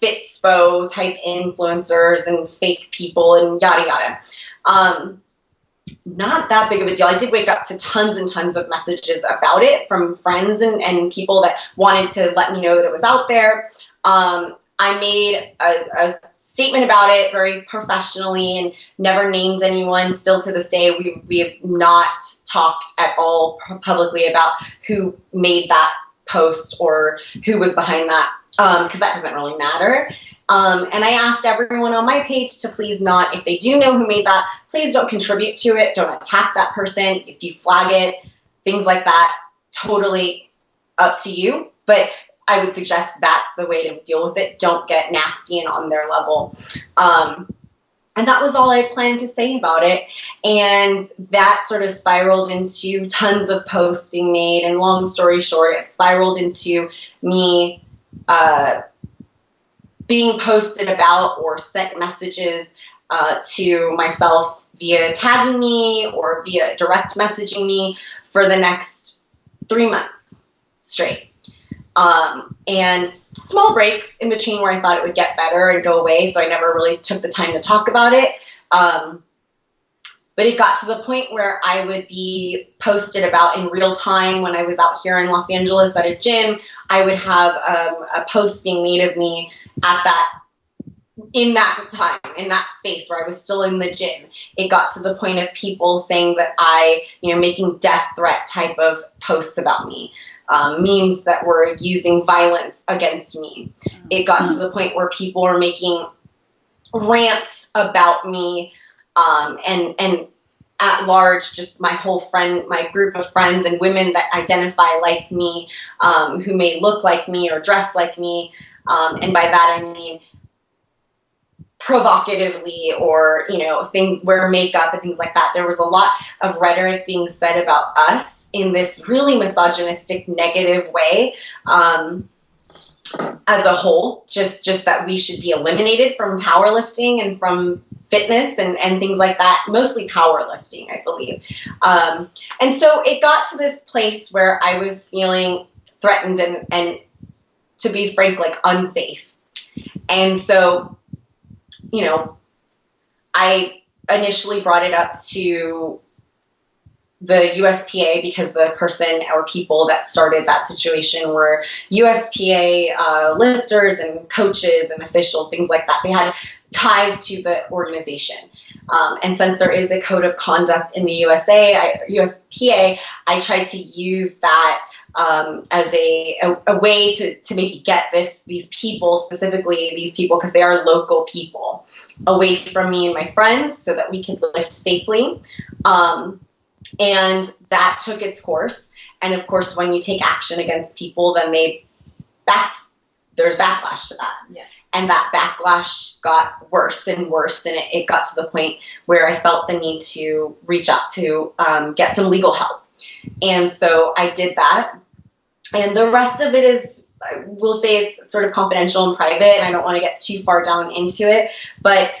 Fitspo type influencers and fake people and yada yada. Not that big of a deal. I did wake up to tons and tons of messages about it from friends and people that wanted to let me know that it was out there. I made a statement about it very professionally and never named anyone. Still to this day, we have not talked at all publicly about who made that post or who was behind that, because that doesn't really matter. And I asked everyone on my page to please not, if they do know who made that, please don't contribute to it. Don't attack that person. If you flag it, things like that, totally up to you. But I would suggest that's the way to deal with it. Don't get nasty and on their level. And that was all I planned to say about it. And that sort of spiraled into tons of posts being made. And long story short, it spiraled into me being posted about or sent messages to myself via tagging me or via direct messaging me for the next 3 months straight. And small breaks in between where I thought it would get better and go away, so I never really took the time to talk about it. But it got to the point where I would be posted about in real time when I was out here in Los Angeles at a gym. I would have a post being made of me in that time, in that space where I was still in the gym. It got to the point of people saying that making death threat type of posts about me, memes that were using violence against me. It got to the point where people were making rants about me, and at large, just my group of friends and women that identify like me, who may look like me or dress like me. And by that, I mean provocatively or, things, wear makeup and things like that. There was a lot of rhetoric being said about us in this really misogynistic, negative way, as a whole, just that we should be eliminated from powerlifting and from fitness and things like that, mostly powerlifting, I believe. And so it got to this place where I was feeling threatened and to be frank, like unsafe. And so, I initially brought it up to the USPA because the person or people that started that situation were USPA lifters and coaches and officials, things like that. They had ties to the organization. And since there is a code of conduct in the USPA, I tried to use that as a way to maybe get these people, specifically these people, because they are local people, away from me and my friends so that we could lift safely. And that took its course. And of course, when you take action against people, then there's backlash to that. Yeah. And that backlash got worse and worse. And it got to the point where I felt the need to reach out to get some legal help. And so I did that. And the rest of it is, we'll say it's sort of confidential and private, and I don't want to get too far down into it. But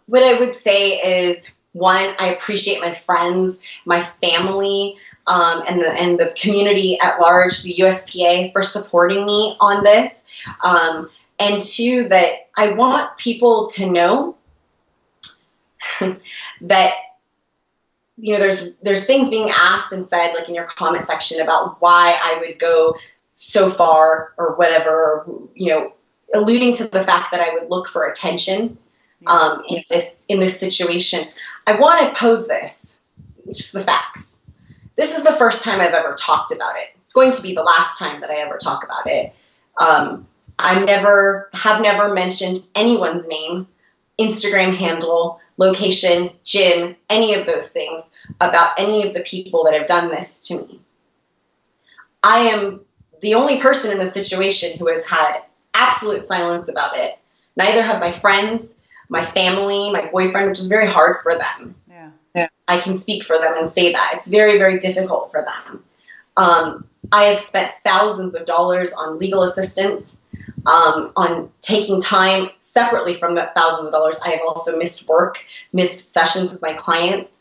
what I would say is One, I appreciate my friends, my family, and the community at large, the USPA, for supporting me on this. And two, that I want people to know that, you know, there's things being asked and said, like in your comment section, about why I would go so far or whatever, you know, alluding to the fact that I would look for attention in this situation. I want to pose this. It's just the facts. This is the first time I've ever talked about it. It's going to be the last time that I ever talk about it. I have never mentioned anyone's name, Instagram handle, location, gym, any of those things about any of the people that have done this to me. I am the only person in this situation who has had absolute silence about it. Neither have my friends, my family, my boyfriend, which is very hard for them. Yeah. I can speak for them and say that. It's very, very difficult for them. I have spent thousands of dollars on legal assistance, on taking time separately from that thousands of dollars. I have also missed work, missed sessions with my clients,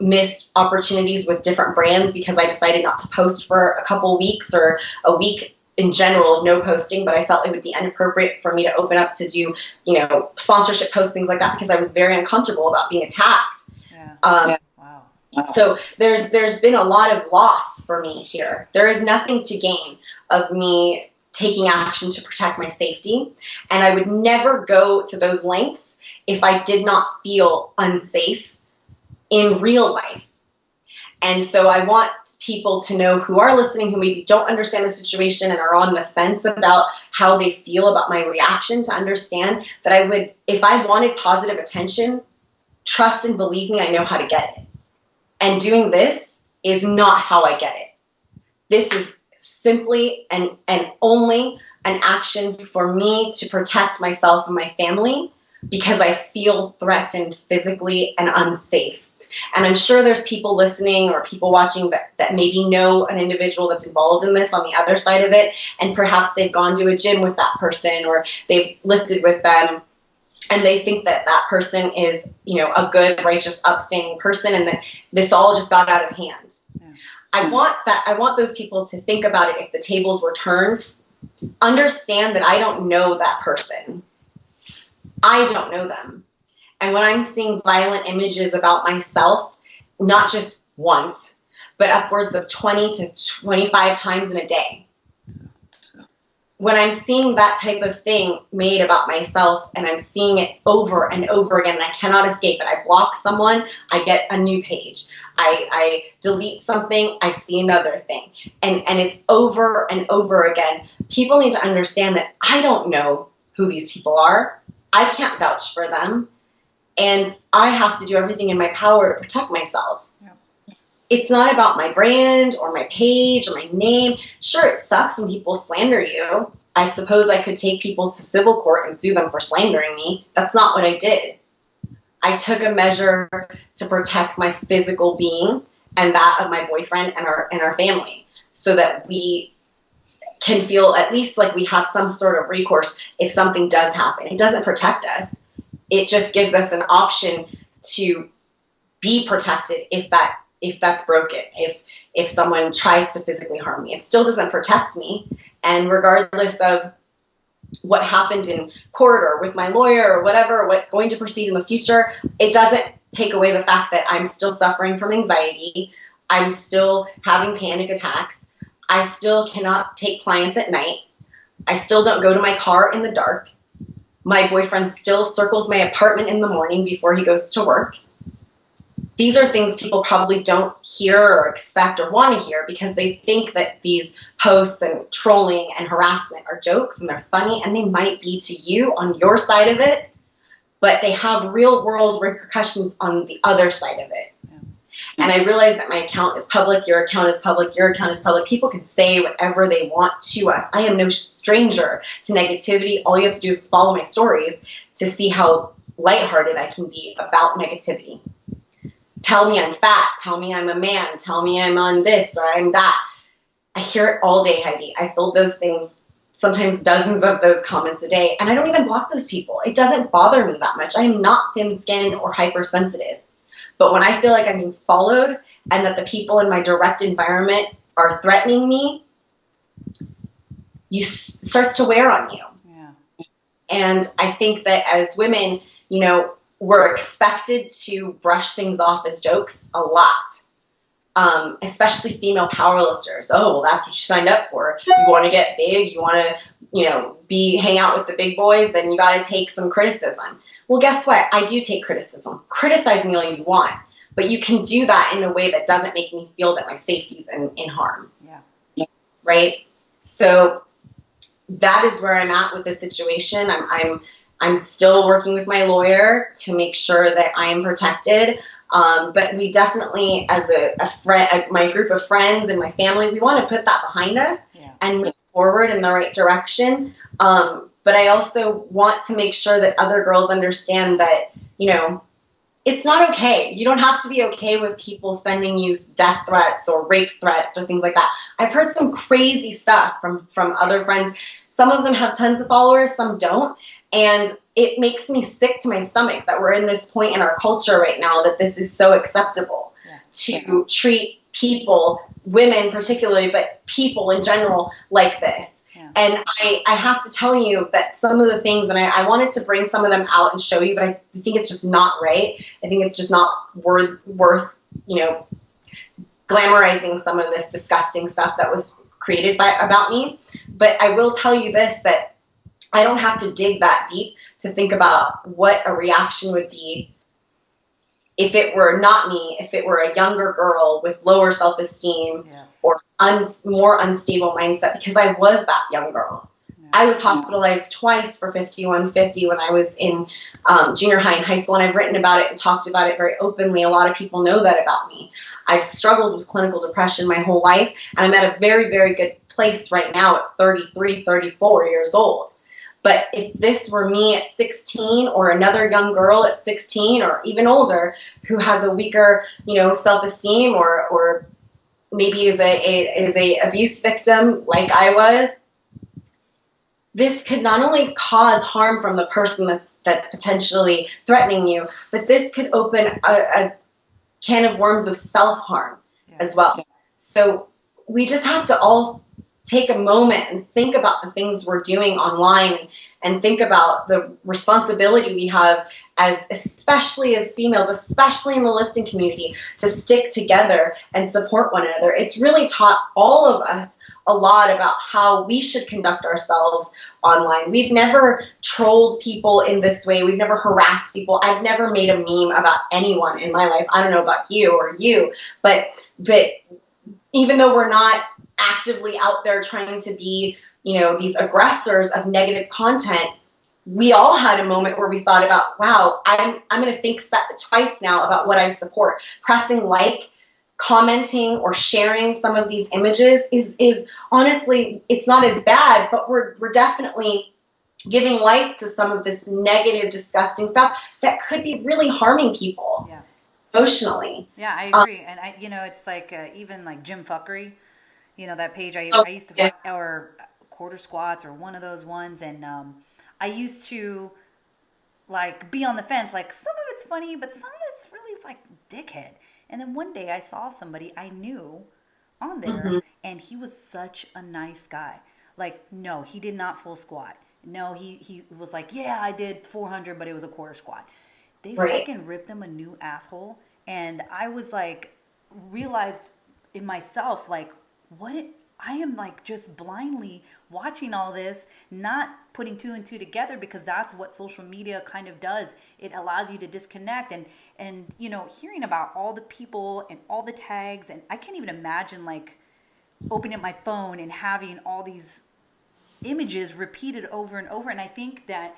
missed opportunities with different brands because I decided not to post for a couple weeks or a week in general of no posting, but I felt it would be inappropriate for me to open up to do, you know, sponsorship posts, things like that, because I was very uncomfortable about being attacked. Wow. So there's been a lot of loss for me here. There is nothing to gain of me taking action to protect my safety, and I would never go to those lengths if I did not feel unsafe in real life. And so I want people to know, who are listening, who maybe don't understand the situation and are on the fence about how they feel about my reaction, to understand that I would, if I wanted positive attention, trust and believe me, I know how to get it. And doing this is not how I get it. This is simply and only an action for me to protect myself and my family, because I feel threatened physically and unsafe. And I'm sure there's people listening or people watching that maybe know an individual that's involved in this on the other side of it, and perhaps they've gone to a gym with that person or they've lifted with them, and they think that that person is, you know, a good, righteous, upstanding person, and that this all just got out of hand. Yeah. I want those people to think about it if the tables were turned. Understand that I don't know that person. I don't know them. And when I'm seeing violent images about myself, not just once, but upwards of 20 to 25 times in a day, when I'm seeing that type of thing made about myself, and I'm seeing it over and over again, and I cannot escape it. I block someone, I get a new page. I delete something, I see another thing. And it's over and over again. People need to understand that I don't know who these people are. I can't vouch for them. And I have to do everything in my power to protect myself. Yeah. It's not about my brand or my page or my name. Sure, it sucks when people slander you. I suppose I could take people to civil court and sue them for slandering me. That's not what I did. I took a measure to protect my physical being and that of my boyfriend and our family, so that we can feel at least like we have some sort of recourse if something does happen. It doesn't protect us. It just gives us an option to be protected if that's broken, if someone tries to physically harm me. It still doesn't protect me. And regardless of what happened in court or with my lawyer or whatever, what's going to proceed in the future, it doesn't take away the fact that I'm still suffering from anxiety. I'm still having panic attacks. I still cannot take clients at night. I still don't go to my car in the dark. My boyfriend still circles my apartment in the morning before he goes to work. These are things people probably don't hear or expect or want to hear, because they think that these posts and trolling and harassment are jokes and they're funny, and they might be to you on your side of it, but they have real world repercussions on the other side of it. Yeah. And I realize that my account is public, your account is public, your account is public. People can say whatever they want to us. I am no stranger to negativity. All you have to do is follow my stories to see how lighthearted I can be about negativity. Tell me I'm fat. Tell me I'm a man. Tell me I'm on this or I'm that. I hear it all day, Heidi. I fill those things, sometimes dozens of those comments a day, and I don't even block those people. It doesn't bother me that much. I am not thin-skinned or hypersensitive. But when I feel like I'm being followed and that the people in my direct environment are threatening me, starts to wear on you. Yeah. And I think that as women, we're expected to brush things off as jokes a lot. Especially female powerlifters. Oh, well, that's what you signed up for. You want to get big, you want to, hang out with the big boys, then you got to take some criticism. Well, guess what? I do take criticism. Criticize me all you want, but you can do that in a way that doesn't make me feel that my safety's in harm. Yeah. Right? So that is where I'm at with the situation. I'm still working with my lawyer to make sure that I'm protected. But we definitely, as a friend, my group of friends and my family, we want to put that behind us and move forward in the right direction. But I also want to make sure that other girls understand that, it's not okay. You don't have to be okay with people sending you death threats or rape threats or things like that. I've heard some crazy stuff from other friends. Some of them have tons of followers, some don't. And it makes me sick to my stomach that we're in this point in our culture right now that this is so acceptable to treat people, women particularly, but people in general like this. Yeah. And I have to tell you that some of the things, and I wanted to bring some of them out and show you, but I think it's just not right. I think it's just not worth glamorizing some of this disgusting stuff that was created about me. But I will tell you this, that I don't have to dig that deep to think about what a reaction would be if it were not me, if it were a younger girl with lower self-esteem or more unstable mindset, because I was that young girl. Yeah. I was hospitalized twice for 5150 when I was in junior high and high school, and I've written about it and talked about it very openly. A lot of people know that about me. I've struggled with clinical depression my whole life, and I'm at a very, very good place right now at 33, 34 years old. But if this were me at 16 or another young girl at 16 or even older who has a weaker, self-esteem or maybe is a abuse victim like I was, this could not only cause harm from the person that's potentially threatening you, but this could open a can of worms of self-harm as well. So we just have to all take a moment and think about the things we're doing online and think about the responsibility we have especially as females, especially in the lifting community, to stick together and support one another. It's really taught all of us a lot about how we should conduct ourselves online. We've never trolled people in this way. We've never harassed people. I've never made a meme about anyone in my life. I don't know about you or you, but even though we're not actively out there trying to be, these aggressors of negative content, we all had a moment where we thought about, wow, I'm going to think twice now about what I support. Pressing like, commenting, or sharing some of these images is honestly, it's not as bad, but we're definitely giving life to some of this negative, disgusting stuff that could be really harming people emotionally. Yeah, I agree. And it's like even like gym fuckery. That page I used to find, or quarter squats or one of those ones. And I used to like be on the fence. Like some of it's funny, but some of it's really like dickhead. And then one day I saw somebody I knew on there and he was such a nice guy. Like, no, he did not full squat. No, he was like, yeah, I did 400, but it was a quarter squat. They fucking ripped him a new asshole. And I was like, realized in myself, like, I am like just blindly watching all this, not putting two and two together, because that's what social media kind of does. It allows you to disconnect and hearing about all the people and all the tags. And I can't even imagine like opening up my phone and having all these images repeated over and over. And I think that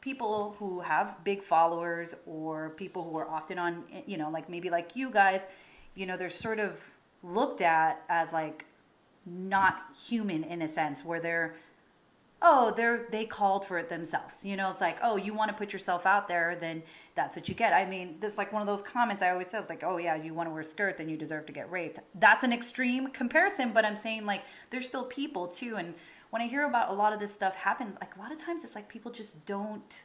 people who have big followers or people who are often on, like maybe like you guys, they're sort of looked at as like not human in a sense, where they called for it themselves. It's like, oh, you want to put yourself out there, then that's what you get. I mean, this like one of those comments I always say, it's like, oh yeah, you want to wear a skirt, then you deserve to get raped. That's an extreme comparison, but I'm saying like there's still people too. And when I hear about a lot of this stuff happens, like a lot of times it's like people just don't,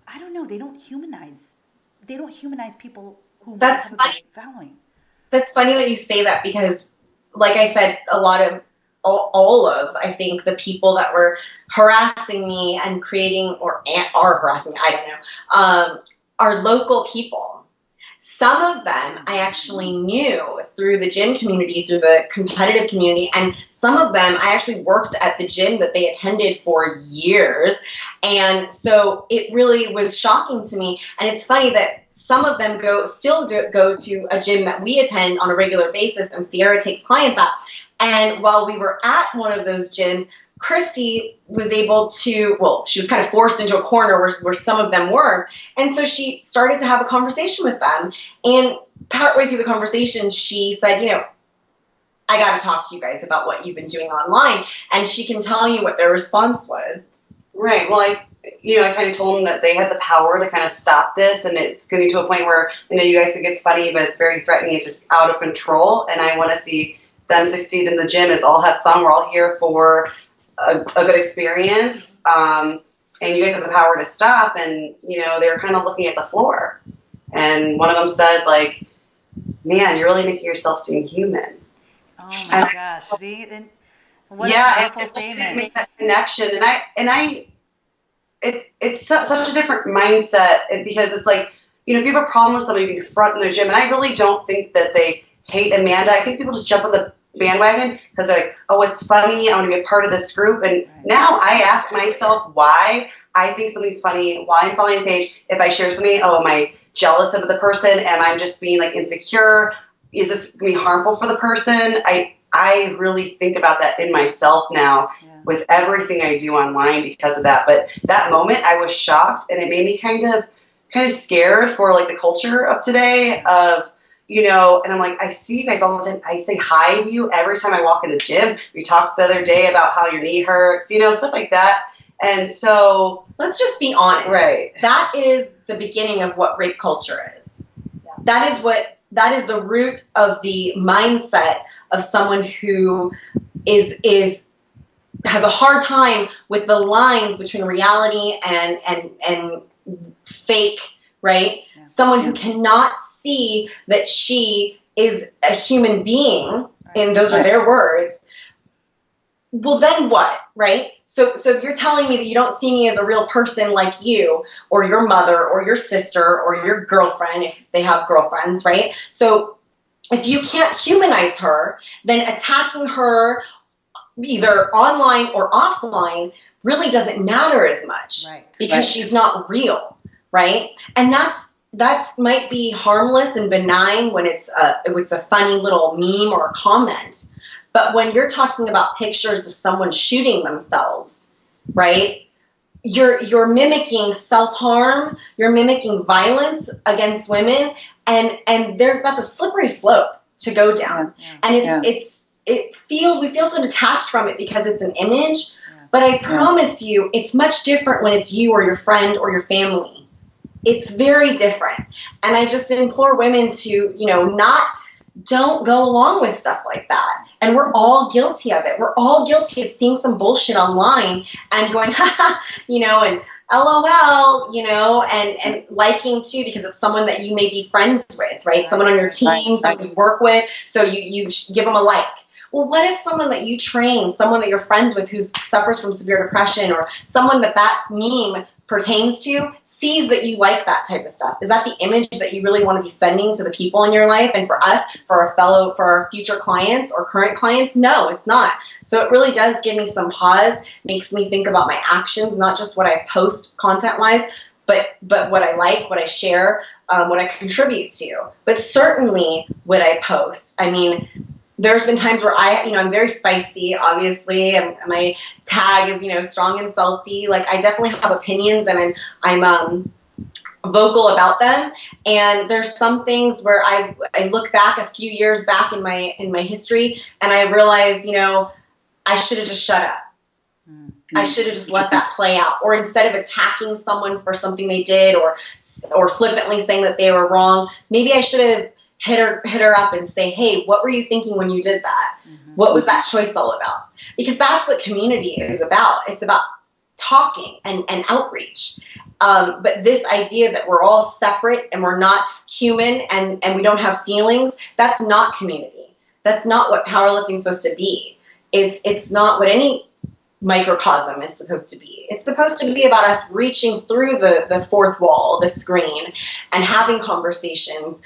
I don't know, they don't humanize people who That's have a funny. big following. That's funny that you say that because, like I said, a lot of all of, I think, the people that were harassing me and creating or are harassing me, I don't know, are local people. Some of them I actually knew through the gym community, through the competitive community, and some of them I actually worked at the gym that they attended for years. And so it really was shocking to me. And it's funny that some of them still go to a gym that we attend on a regular basis, and Ciarra takes clients at. And while we were at one of those gyms, Christy was able to, well, she was kind of forced into a corner where some of them were. And so she started to have a conversation with them. And partway through the conversation, she said, I got to talk to you guys about what you've been doing online. And she can tell you what their response was. Right. Well, I kind of told them that they had the power to kind of stop this, and it's getting to a point where, you guys think it's funny, but it's very threatening. It's just out of control, and I want to see them succeed in the gym. Is all have fun. We're all here for a good experience, and you guys have the power to stop. And they're kind of looking at the floor, and one of them said, like, "Man, you're really making yourself seem human." Oh my gosh! See, what a powerful statement. Make that connection, and it's such a different mindset, because it's like, if you have a problem with somebody, you can confront in their gym, and I really don't think that they hate Amanda. I think people just jump on the bandwagon because they're like, oh, it's funny, I want to be a part of this group. And now I ask myself why I think something's funny, why I'm following a page. If I share something, am I jealous of the person? Am I just being like insecure? Is this going to be harmful for the person? I really think about that in myself now with everything I do online because of that. But that moment I was shocked, and it made me kind of scared for like the culture of today of, and I'm like, I see you guys all the time. I say hi to you every time I walk in the gym. We talked the other day about how your knee hurts, stuff like that. And so let's just be honest. Right. That is the beginning of what rape culture is. Yeah. That is the root of the mindset of someone who has a hard time with the lines between reality and fake, right? Yeah. Someone who cannot see that she is a human being, and those are their words. Well, then what, right? So you're telling me that you don't see me as a real person like you, or your mother, or your sister, or your girlfriend, if they have girlfriends, right? So if you can't humanize her, then attacking her either online or offline really doesn't matter as much, because she's not real, right? And that might be harmless and benign when it's a funny little meme or a comment. But when you're talking about pictures of someone shooting themselves, right, you're mimicking self-harm, you're mimicking violence against women, and that's a slippery slope to go down. And we feel so detached from it because it's an image, but I promise you it's much different when it's you or your friend or your family. It's very different. And I just implore women to, don't go along with stuff like that. And we're all guilty of it. We're all guilty of seeing some bullshit online and going, and LOL, and liking too, because it's someone that you may be friends with, right? Someone on your team, someone you work with, so you give them a like. Well, what if someone that you train, someone that you're friends with who suffers from severe depression, or someone that meme pertains to, sees that you like that type of stuff? Is that the image that you really want to be sending to the people in your life? And for us, for our future clients or current clients, no, it's not. So it really does give me some pause, makes me think about my actions, not just what I post content-wise, but what I like, what I share, what I contribute to. But certainly what I post. I mean, there's been times where I'm very spicy, obviously, and my tag is, strong and salty. Like, I definitely have opinions, and I'm vocal about them. And there's some things where I look back a few years back in my history, and I realize, I should have just shut up. I should have just let that play out. Or instead of attacking someone for something they did, or flippantly saying that they were wrong, maybe I should have hit her up and say, hey, what were you thinking when you did that? What was that choice all about? Because that's what community is about. It's about talking and outreach. But this idea that we're all separate and we're not human and we don't have feelings, that's not community. That's not what powerlifting is supposed to be. It's not what any microcosm is supposed to be. It's supposed to be about us reaching through the fourth wall, the screen, and having conversations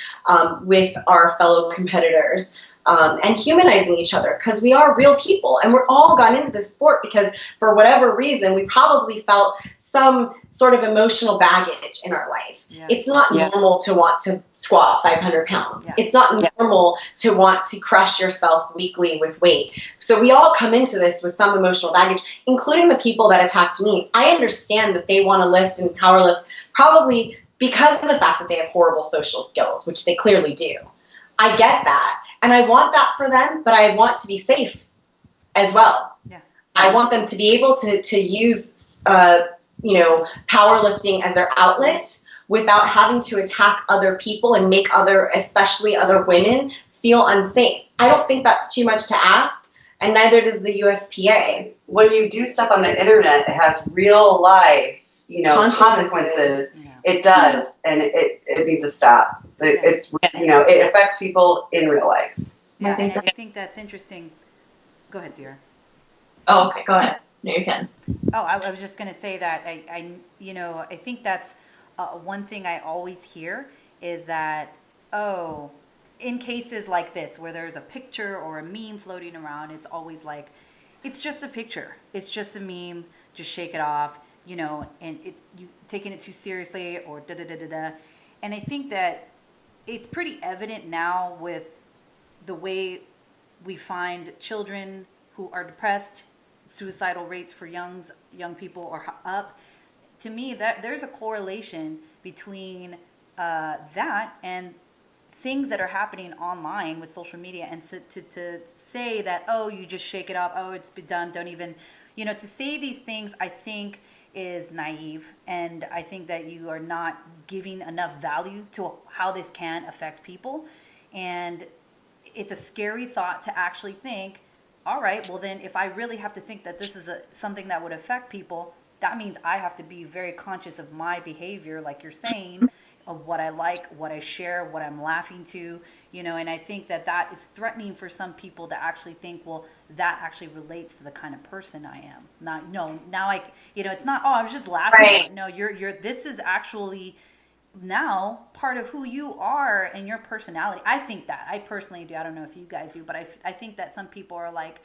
with our fellow competitors. And humanizing each other, because we are real people and we're all gone into this sport because for whatever reason we probably felt some sort of emotional baggage in our life. Yeah. It's not normal to want to squat 500 pounds. Yeah. It's not normal to want to crush yourself weekly with weight. So we all come into this with some emotional baggage, including the people that attacked me. I understand that they want to lift and power lift probably because of the fact that they have horrible social skills, which they clearly do. I get that. And I want that for them, but I want to be safe as well. Yeah. I want them to be able to use, powerlifting as their outlet without having to attack other people and make especially other women, feel unsafe. I don't think that's too much to ask, and neither does the USPA. When you do stuff on the internet, it has real life, consequences. Yeah. It does, and it needs to stop. It's it affects people in real life. Yeah, and I think that's interesting. Go ahead, Ciarra. Oh, okay, go ahead. No, you can. Oh, I was just going to say that I think that's one thing I always hear is that, in cases like this where there's a picture or a meme floating around, it's always like, it's just a picture. It's just a meme. Just shake it off, and you taking it too seriously or da-da-da-da-da. And I think that it's pretty evident now with the way we find children who are depressed, suicidal rates for young people are up. To me, that there's a correlation between that and things that are happening online with social media. And to say that, you just shake it off, it's been done, don't even, to say these things, I think is naive. And I think that you are not giving enough value to how this can affect people. And it's a scary thought to actually think, all right, well then if I really have to think that this is something that would affect people, that means I have to be very conscious of my behavior, like you're saying, of what I like, what I share, what I'm laughing to, and I think that is threatening for some people to actually think, well, that actually relates to the kind of person I am. It's not, I was just laughing. Right. No, this is actually now part of who you are and your personality. I think that. I personally do. I don't know if you guys do, but I think that some people are like,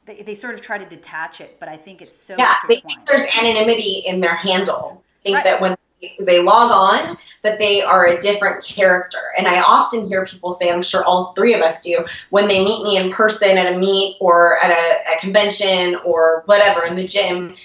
they sort of try to detach it, but I think it's so they think there's anonymity in their handle. I think that when they log on, that they are a different character. And I often hear people say, I'm sure all three of us do, when they meet me in person at a meet or at a convention or whatever in the gym,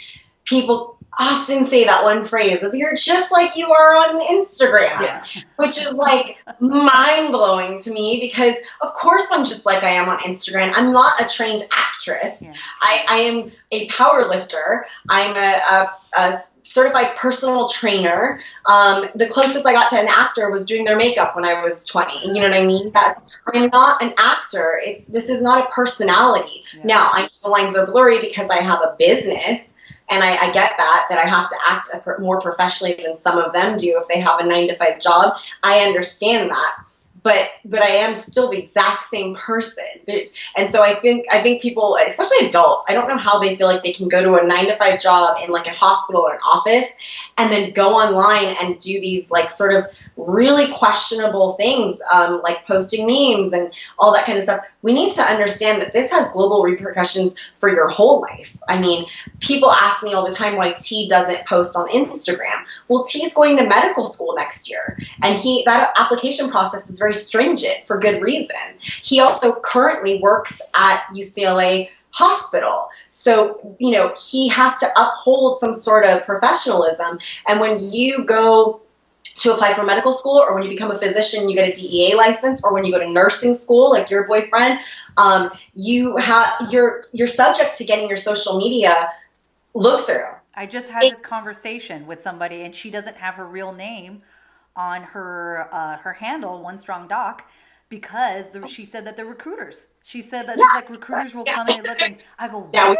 people often say that one phrase of, you're just like you are on Instagram, which is like mind-blowing to me because of course I'm just like I am on Instagram. I'm not a trained actress. Yeah. I am a power lifter. I'm a certified personal trainer. The closest I got to an actor was doing their makeup when I was 20. You know what I mean? I'm not an actor. This is not a personality. Yeah. Now, I know the lines are blurry because I have a business. And I get that I have to act more professionally than some of them do if they have a 9-to-5 job. I understand that. But I am still the exact same person. And so I think people, especially adults, I don't know how they feel like they can go to a 9-to-5 job in like a hospital or an office and then go online and do these like sort of really questionable things, like posting memes and all that kind of stuff. We need to understand that this has global repercussions for your whole life. I mean, people ask me all the time why T doesn't post on Instagram. Well, T's going to medical school next year, and that application process is very stringent for good reason. He also currently works at UCLA hospital. So, he has to uphold some sort of professionalism. And when you go to apply for medical school, or when you become a physician, you get a DEA license, or when you go to nursing school, like your boyfriend, you're subject to getting your social media looked through. I just had this conversation with somebody, and she doesn't have her real name on her handle, One Strong Doc, because she said that the recruiters. She said that recruiters will come in and look, and I go, what?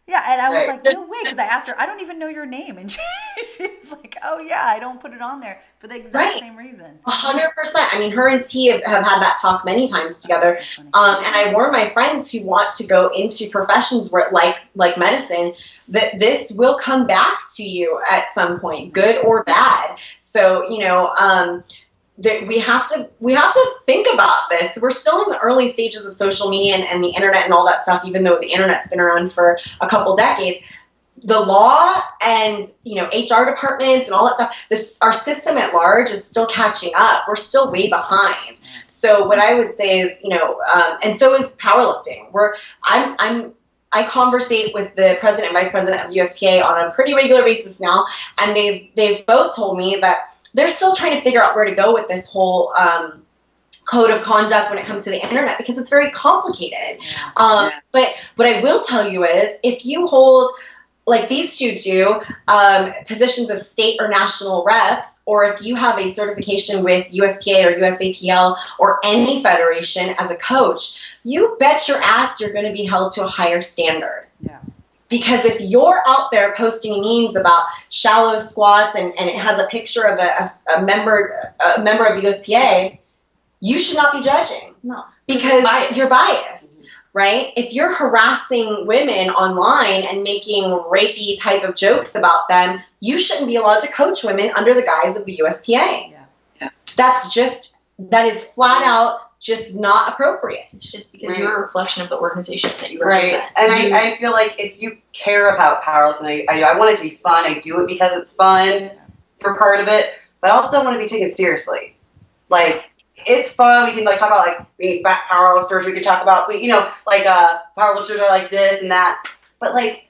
Yeah, and I was Right. like, no way, because I asked her, I don't even know your name, and she's like, oh yeah, I don't put it on there for the exact same reason. 100%. I mean, her and T have had that talk many times together. So funny. And I warn my friends who want to go into professions where, like medicine, that this will come back to you at some point, good or bad. So, you know, that we have to think about this. We're still in the early stages of social media and the internet and all that stuff, even though the internet's been around for a couple decades. The law and, you know, HR departments and all that stuff, our system at large is still catching up. We're still way behind. So what I would say is, you know, and so is powerlifting. I conversate with the president and vice president of USPA on a pretty regular basis now, and they've both told me that they're still trying to figure out where to go with this whole code of conduct when it comes to the internet, because it's very complicated. But what I will tell you is, if you hold, like these two do, positions as state or national reps, or if you have a certification with USPA or USAPL or any federation as a coach, you bet your ass you're going to be held to a higher standard. Yeah. Because if you're out there posting memes about shallow squats and it has a picture of a member of the USPA, you should not be judging. No. Because you're biased. Right? If you're harassing women online and making rapey type of jokes about them, you shouldn't be allowed to coach women under the guise of the USPA. Yeah. That is flat out just not appropriate. It's just because you're a reflection of the organization that you represent. Right. And I feel like if you care about powerlifting, I want it to be fun. I do it because it's fun for part of it, but I also want to be taken seriously. Like, it's fun. We can like talk about like being fat powerlifters. We can talk about powerlifters are like this and that. But like,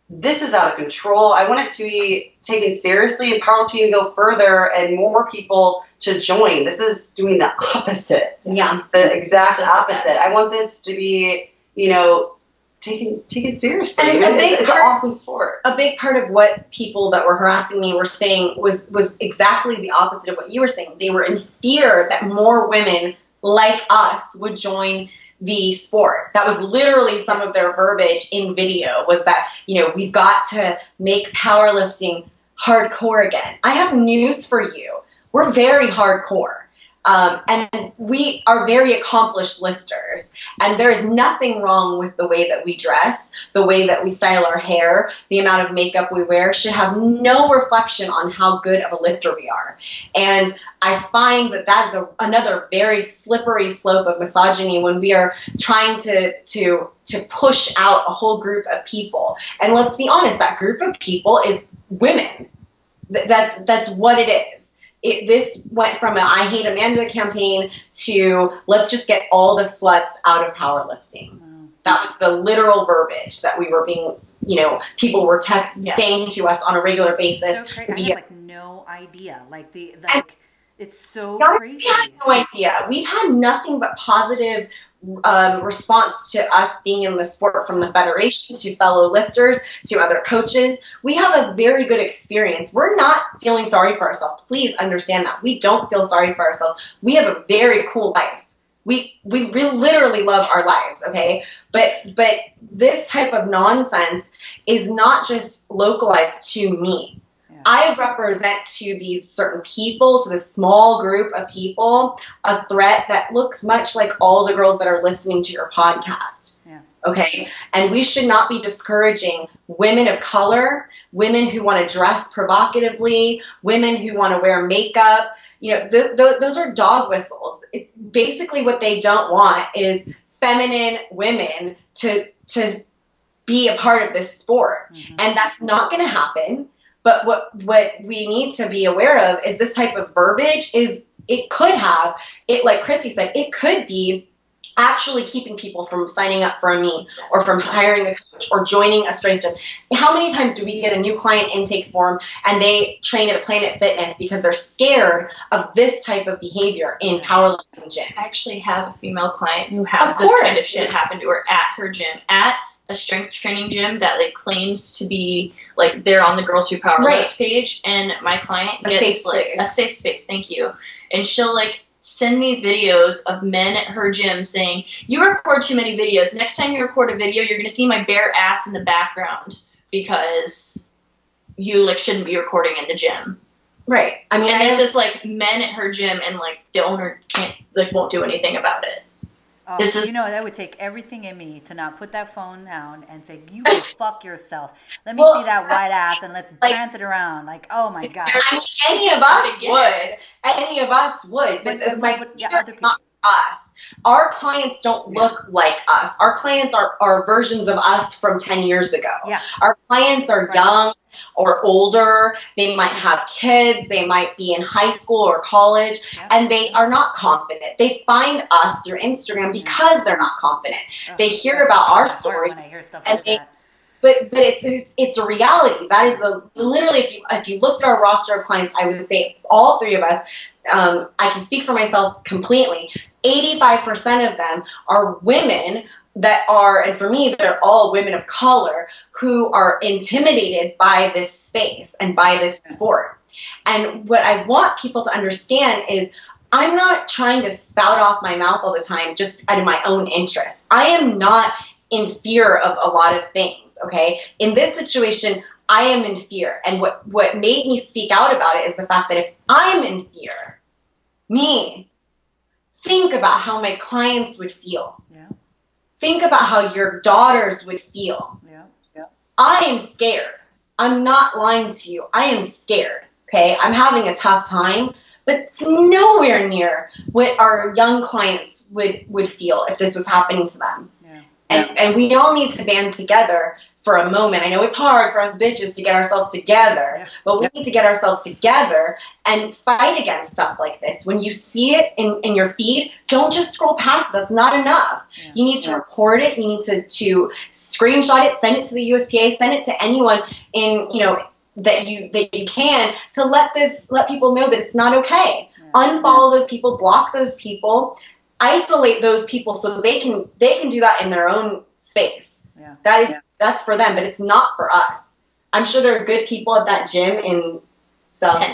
this is out of control. I want it to be taken seriously, and powerlifting to go further and more people to join. This is doing the opposite. Yeah. The exact opposite. I want this to be, you know, taken seriously. And it's an awesome sport. A big part of what people that were harassing me were saying was exactly the opposite of what you were saying. They were in fear that more women like us would join the sport. That was literally some of their verbiage in video, was that, you know, we've got to make powerlifting hardcore again. I have news for you. We're very hardcore. And we are very accomplished lifters, and there is nothing wrong with the way that we dress, the way that we style our hair, the amount of makeup we wear should have no reflection on how good of a lifter we are. And I find that is another very slippery slope of misogyny when we are trying to push out a whole group of people. And let's be honest, that group of people is women. That's what it is. This went from a I Hate Amanda campaign to let's just get all the sluts out of powerlifting. Wow. That was the literal verbiage that we were being, you know, people were saying to us on a regular basis. So crazy. I had like no idea. It's so crazy. We had no idea. We've had nothing but positive response to us being in the sport, from the federation to fellow lifters to other coaches. We have a very good experience. We're not feeling sorry for ourselves. Please understand that. We don't feel sorry for ourselves. We have a very cool life. We literally love our lives, okay? But this type of nonsense is not just localized to me. I represent to these certain people, to this small group of people, a threat that looks much like all the girls that are listening to your podcast. Yeah. Okay? And we should not be discouraging women of color, women who want to dress provocatively, women who want to wear makeup. You know, those are dog whistles. It's basically what they don't want is feminine women to be a part of this sport. Mm-hmm. And that's not going to happen. But what we need to be aware of is this type of verbiage it could have, like Kristy said, it could be actually keeping people from signing up for a meet or from hiring a coach or joining a strength gym. How many times do we get a new client intake form and they train at a Planet Fitness because they're scared of this type of behavior in powerlifting gyms? I actually have a female client who has this kind of shit happen to her at her gym, at a strength training gym that like claims to be like they're on the Girls Who Powerlift page, and my client gets like a safe space. Thank you. And she'll like send me videos of men at her gym saying, you record too many videos. Next time you record a video, you're going to see my bare ass in the background because you like shouldn't be recording in the gym. Right. I mean, and this is like men at her gym, and like the owner won't do anything about it. Oh, that would take everything in me to not put that phone down and say, you go fuck yourself. Let me see that white ass and let's prance it around. Like, oh my God. Any of us would. Any of us would. But it's not us. Our clients don't look like us. Our clients are versions of us from 10 years ago. Yeah. Our clients are young or older. They might have kids. They might be in high school or college, and they are not confident. They find us through Instagram because they're not confident. They hear about our stories, when I hear stuff like that. But it's a reality. That is literally, if you looked at our roster of clients, I would say all three of us, I can speak for myself completely, 85% of them are women that are, and for me, they're all women of color who are intimidated by this space and by this sport. And what I want people to understand is I'm not trying to spout off my mouth all the time just out of my own interest. I am not in fear of a lot of things, okay? In this situation, I am in fear. And what made me speak out about it is the fact that if I'm in fear, think about how my clients would feel. Yeah. Think about how your daughters would feel. Yeah. I am scared. I'm not lying to you. I am scared, okay? I'm having a tough time, but it's nowhere near what our young clients would feel if this was happening to them. Yeah. And we all need to band together for a moment. I know it's hard for us bitches to get ourselves together, but we need to get ourselves together and fight against stuff like this. When you see it in your feed, don't just scroll past it. That's not enough. Yeah. You need to report it. You need to screenshot it, send it to the USPA, send it to anyone that you can to let people know that it's not okay. Yeah. Unfollow those people, block those people, isolate those people so they can do that in their own space. Yeah. That's for them, but it's not for us. I'm sure there are good people at that gym in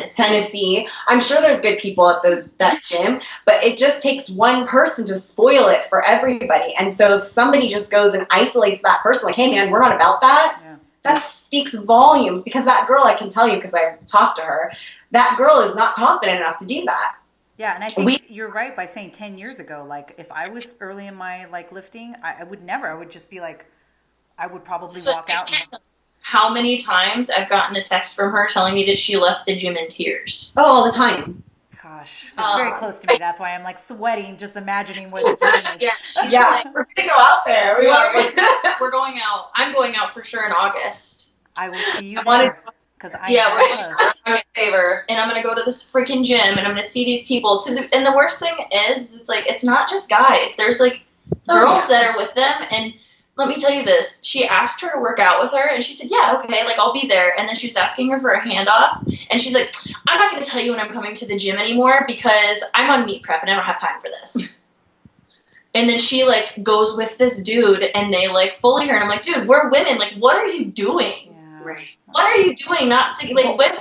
Tennessee. I'm sure there's good people at that gym, but it just takes one person to spoil it for everybody. And so if somebody just goes and isolates that person, like, hey man, we're not about that, that speaks volumes, because that girl, I can tell you because I've talked to her, that girl is not confident enough to do that. Yeah, and I think you're right by saying 10 years ago, like if I was early in my lifting, I would never. I would just be like, I would probably walk out. How many times I've gotten a text from her telling me that she left the gym in tears? Oh, all the time. Gosh, it's very close to me. That's why I'm like sweating just imagining where this gym is. Like, we're gonna go out there. We're going out. I'm going out for sure in August. I will see you there. Because we're favor, and I'm gonna go to this freaking gym, and I'm gonna see these people. And the worst thing is, it's like it's not just guys. There's like girls that are with them, and let me tell you this. She asked her to work out with her, and she said, yeah, okay, like, I'll be there. And then she was asking her for a handoff, and she's like, I'm not going to tell you when I'm coming to the gym anymore because I'm on meet prep, and I don't have time for this. And then she, like, goes with this dude, and they, like, bully her. And I'm like, dude, we're women. Like, what are you doing? Yeah. Right. What are you doing? Like, when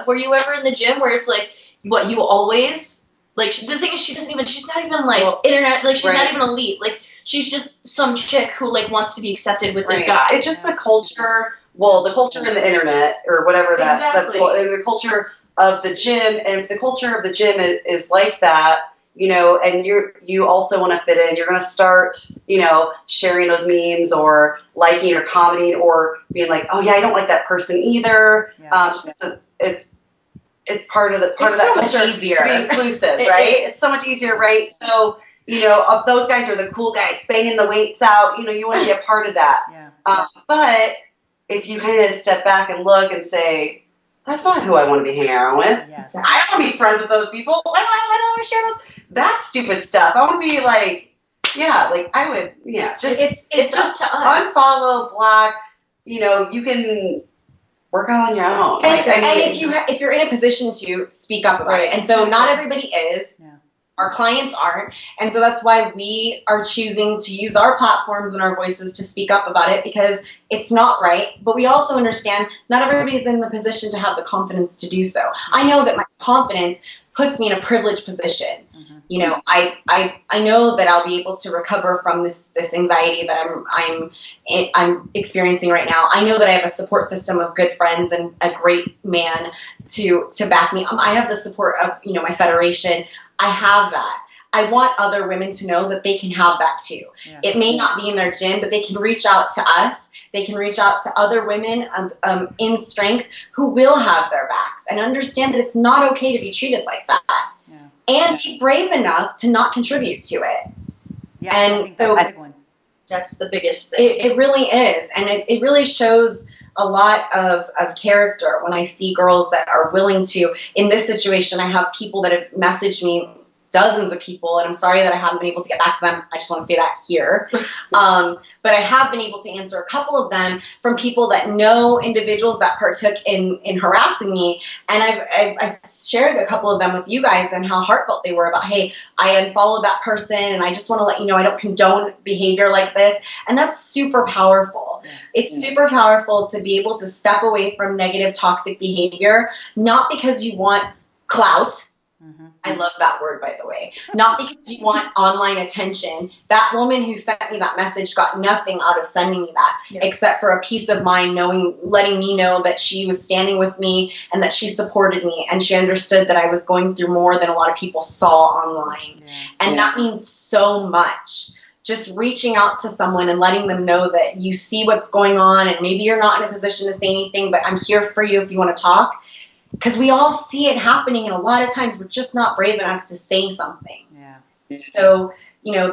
were you ever in the gym where it's, like, what, you always, like, the thing is she's not even, like, internet, like, she's not even elite. Like, she's just some chick who, like, wants to be accepted with this guy. It's just the culture, the culture in the internet, or whatever the culture of the gym, and if the culture of the gym is like that, and you also want to fit in, you're going to start, sharing those memes or liking or commenting or being like, oh yeah, I don't like that person either. Yeah. It's part of that culture to be inclusive, right? It's so much easier, right? So, those guys are the cool guys banging the weights out. You want to be a part of that. Yeah. But if you kind of step back and look and say, that's not who I want to be hanging around with. Yes. I don't want to be friends with those people. Why do I want to share that stupid stuff? I want to be like, I would, just it's up to us. Unfollow, block. You can work out on your own. And if you're in a position to speak up about it, and so not everybody is. Yeah. Our clients aren't, and so that's why we are choosing to use our platforms and our voices to speak up about it, because it's not right, but we also understand not everybody's in the position to have the confidence to do so. I know that my confidence puts me in a privileged position. Mm-hmm. You know, I know that I'll be able to recover from this anxiety that I'm experiencing right now. I know that I have a support system of good friends and a great man to back me. I have the support of, you know, my federation. I have that. I want other women to know that they can have that too. Yeah. It may not be in their gym, but they can reach out to us. They can reach out to other women in strength who will have their backs and understand that it's not okay to be treated like that. Yeah. And be brave enough to not contribute to it. Yeah, and I think that's a big one. That's the biggest thing. It really is. And it really shows a lot of character when I see girls that are willing to. In this situation, I have people that have messaged me, dozens of people, and I'm sorry that I haven't been able to get back to them. I just want to say that here. But I have been able to answer a couple of them from people that know individuals that partook in harassing me. And I shared a couple of them with you guys and how heartfelt they were about, hey, I unfollowed that person and I just want to let you know I don't condone behavior like this. And that's super powerful. Yeah. It's super powerful to be able to step away from negative, toxic behavior, not because you want clout. Mm-hmm. I love that word, by the way. Not because you want online attention. That woman who sent me that message got nothing out of sending me that, except for a peace of mind, letting me know that she was standing with me and that she supported me and she understood that I was going through more than a lot of people saw online. Yeah. And that means so much. Just reaching out to someone and letting them know that you see what's going on and maybe you're not in a position to say anything, but I'm here for you if you want to talk. Because we all see it happening, and a lot of times we're just not brave enough to say something. Yeah. So, you know,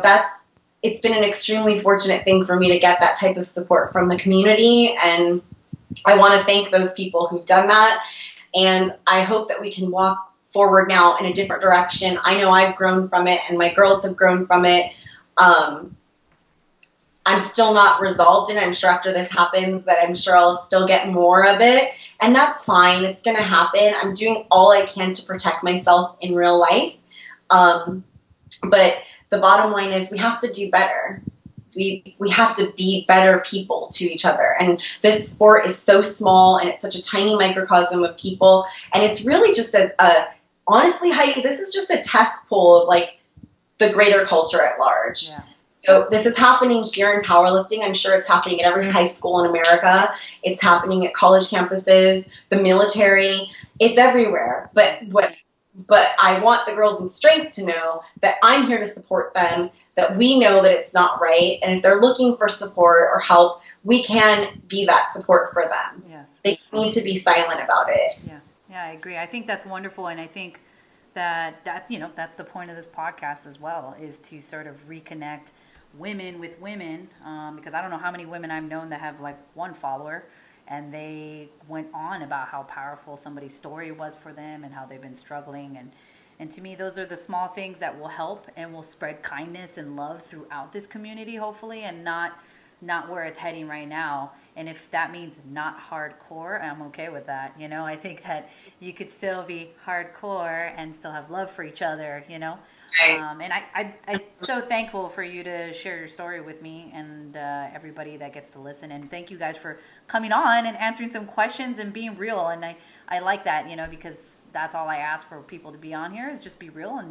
it's been an extremely fortunate thing for me to get that type of support from the community, and I want to thank those people who've done that, and I hope that we can walk forward now in a different direction. I know I've grown from it, and my girls have grown from it. I'm still not resolved, and I'm sure after this happens that I'm sure I'll still get more of it. And that's fine. It's going to happen. I'm doing all I can to protect myself in real life. But the bottom line is we have to do better. We have to be better people to each other. And this sport is so small, and it's such a tiny microcosm of people. And it's really just honestly, Heidi, this is just a test pool of like the greater culture at large. Yeah. So this is happening here in powerlifting. I'm sure it's happening at every high school in America. It's happening at college campuses, the military. It's everywhere. But I want the girls in strength to know that I'm here to support them, that we know that it's not right. And if they're looking for support or help, we can be that support for them. Yes. They need to be silent about it. Yeah. Yeah, I agree. I think that's wonderful. And I think that's the point of this podcast as well, is to sort of reconnect women with women, because I don't know how many women I've known that have like one follower and they went on about how powerful somebody's story was for them and how they've been struggling, and to me those are the small things that will help and will spread kindness and love throughout this community, hopefully, and not where it's heading right now. And if that means not hardcore, I'm okay with that. You know, I think that you could still be hardcore and still have love for each other, you know. And I'm so thankful for you to share your story with me and everybody that gets to listen. And thank you guys for coming on and answering some questions and being real. And I like that, you know, because that's all I ask for people to be on here, is just be real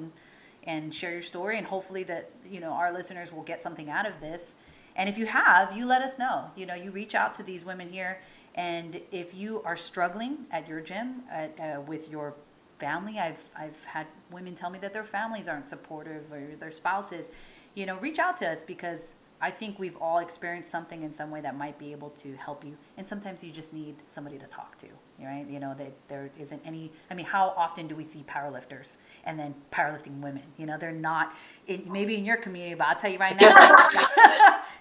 and share your story. And hopefully that, you know, our listeners will get something out of this. And if you have, you let us know. You know, you reach out to these women here. And if you are struggling at your gym with your family, I've had women tell me that their families aren't supportive or their spouses, you know, reach out to us, because I think we've all experienced something in some way that might be able to help you. And sometimes you just need somebody to talk to, right? You know, that there isn't any, I mean, how often do we see powerlifters and then powerlifting women? You know, they're not, maybe in your community, but I'll tell you right now,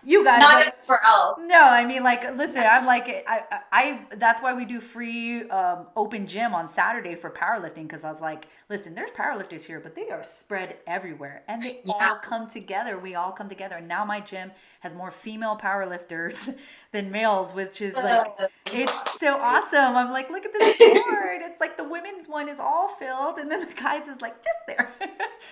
you guys. Not anywhere else. No, I mean, like, listen, I'm like, I that's why we do free open gym on Saturday for powerlifting, because I was like, listen, there's powerlifters here, but they are spread everywhere, and they all come together. We all come together, and now my gym has more female powerlifters than males, which is like, it's so awesome. I'm like, look at this board. It's like the women's one is all filled, and then the guys is like just there.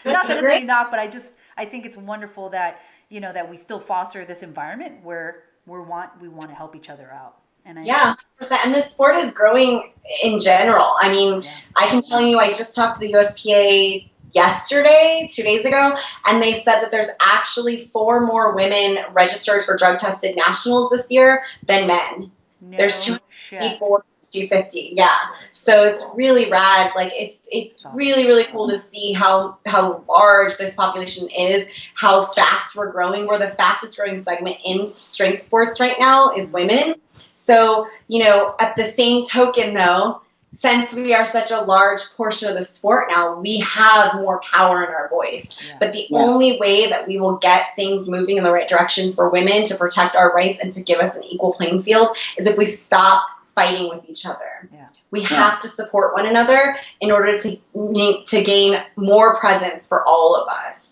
Not that it's any not, but I think it's wonderful that, you know, that we still foster this environment where we want to help each other out. And Yeah, 100%. And this sport is growing in general. I mean, I can tell you, I just talked to the USPA yesterday, 2 days ago, and they said that there's actually 4 more women registered for drug tested nationals this year than men. No There's shit. 254, 250. Yeah. So it's really rad. Like it's awesome. really, really cool to see how large this population is, how fast we're growing. We're the fastest growing segment in strength sports right now is women. So, you know, at the same token though, since we are such a large portion of the sport now, we have more power in our voice. Yeah. But the only way that we will get things moving in the right direction for women to protect our rights and to give us an equal playing field is if we stop fighting with each other. Yeah. We have to support one another in order to gain more presence for all of us.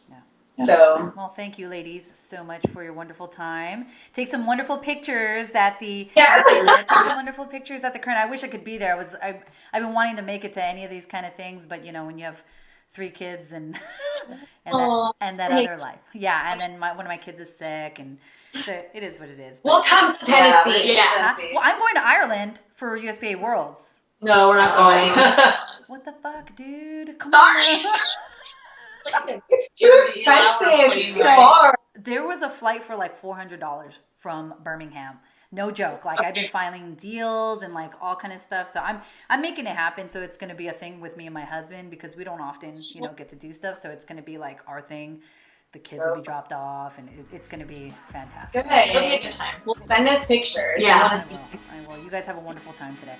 So, well, thank you, ladies, so much for your wonderful time. Take some wonderful pictures at the. Take some wonderful pictures at the current. I wish I could be there. I've been wanting to make it to any of these kind of things, but you know, when you have 3 kids and that other life, and then one of my kids is sick, and so it is what it is. We'll come to Tennessee. Well, I'm going to Ireland for USPA Worlds. No, we're not going. What the fuck, dude? Come Sorry. on. It's too expensive. Too far. There was a flight for like $400 from Birmingham. No joke. Like I've been filing deals and like all kind of stuff. So I'm making it happen. So it's going to be a thing with me and my husband because we don't often, you know, get to do stuff. So it's going to be like our thing. The kids will be dropped off and it's going to be fantastic. Good. It'll be a good time. Well, send us pictures. Yeah. I will. You guys have a wonderful time today.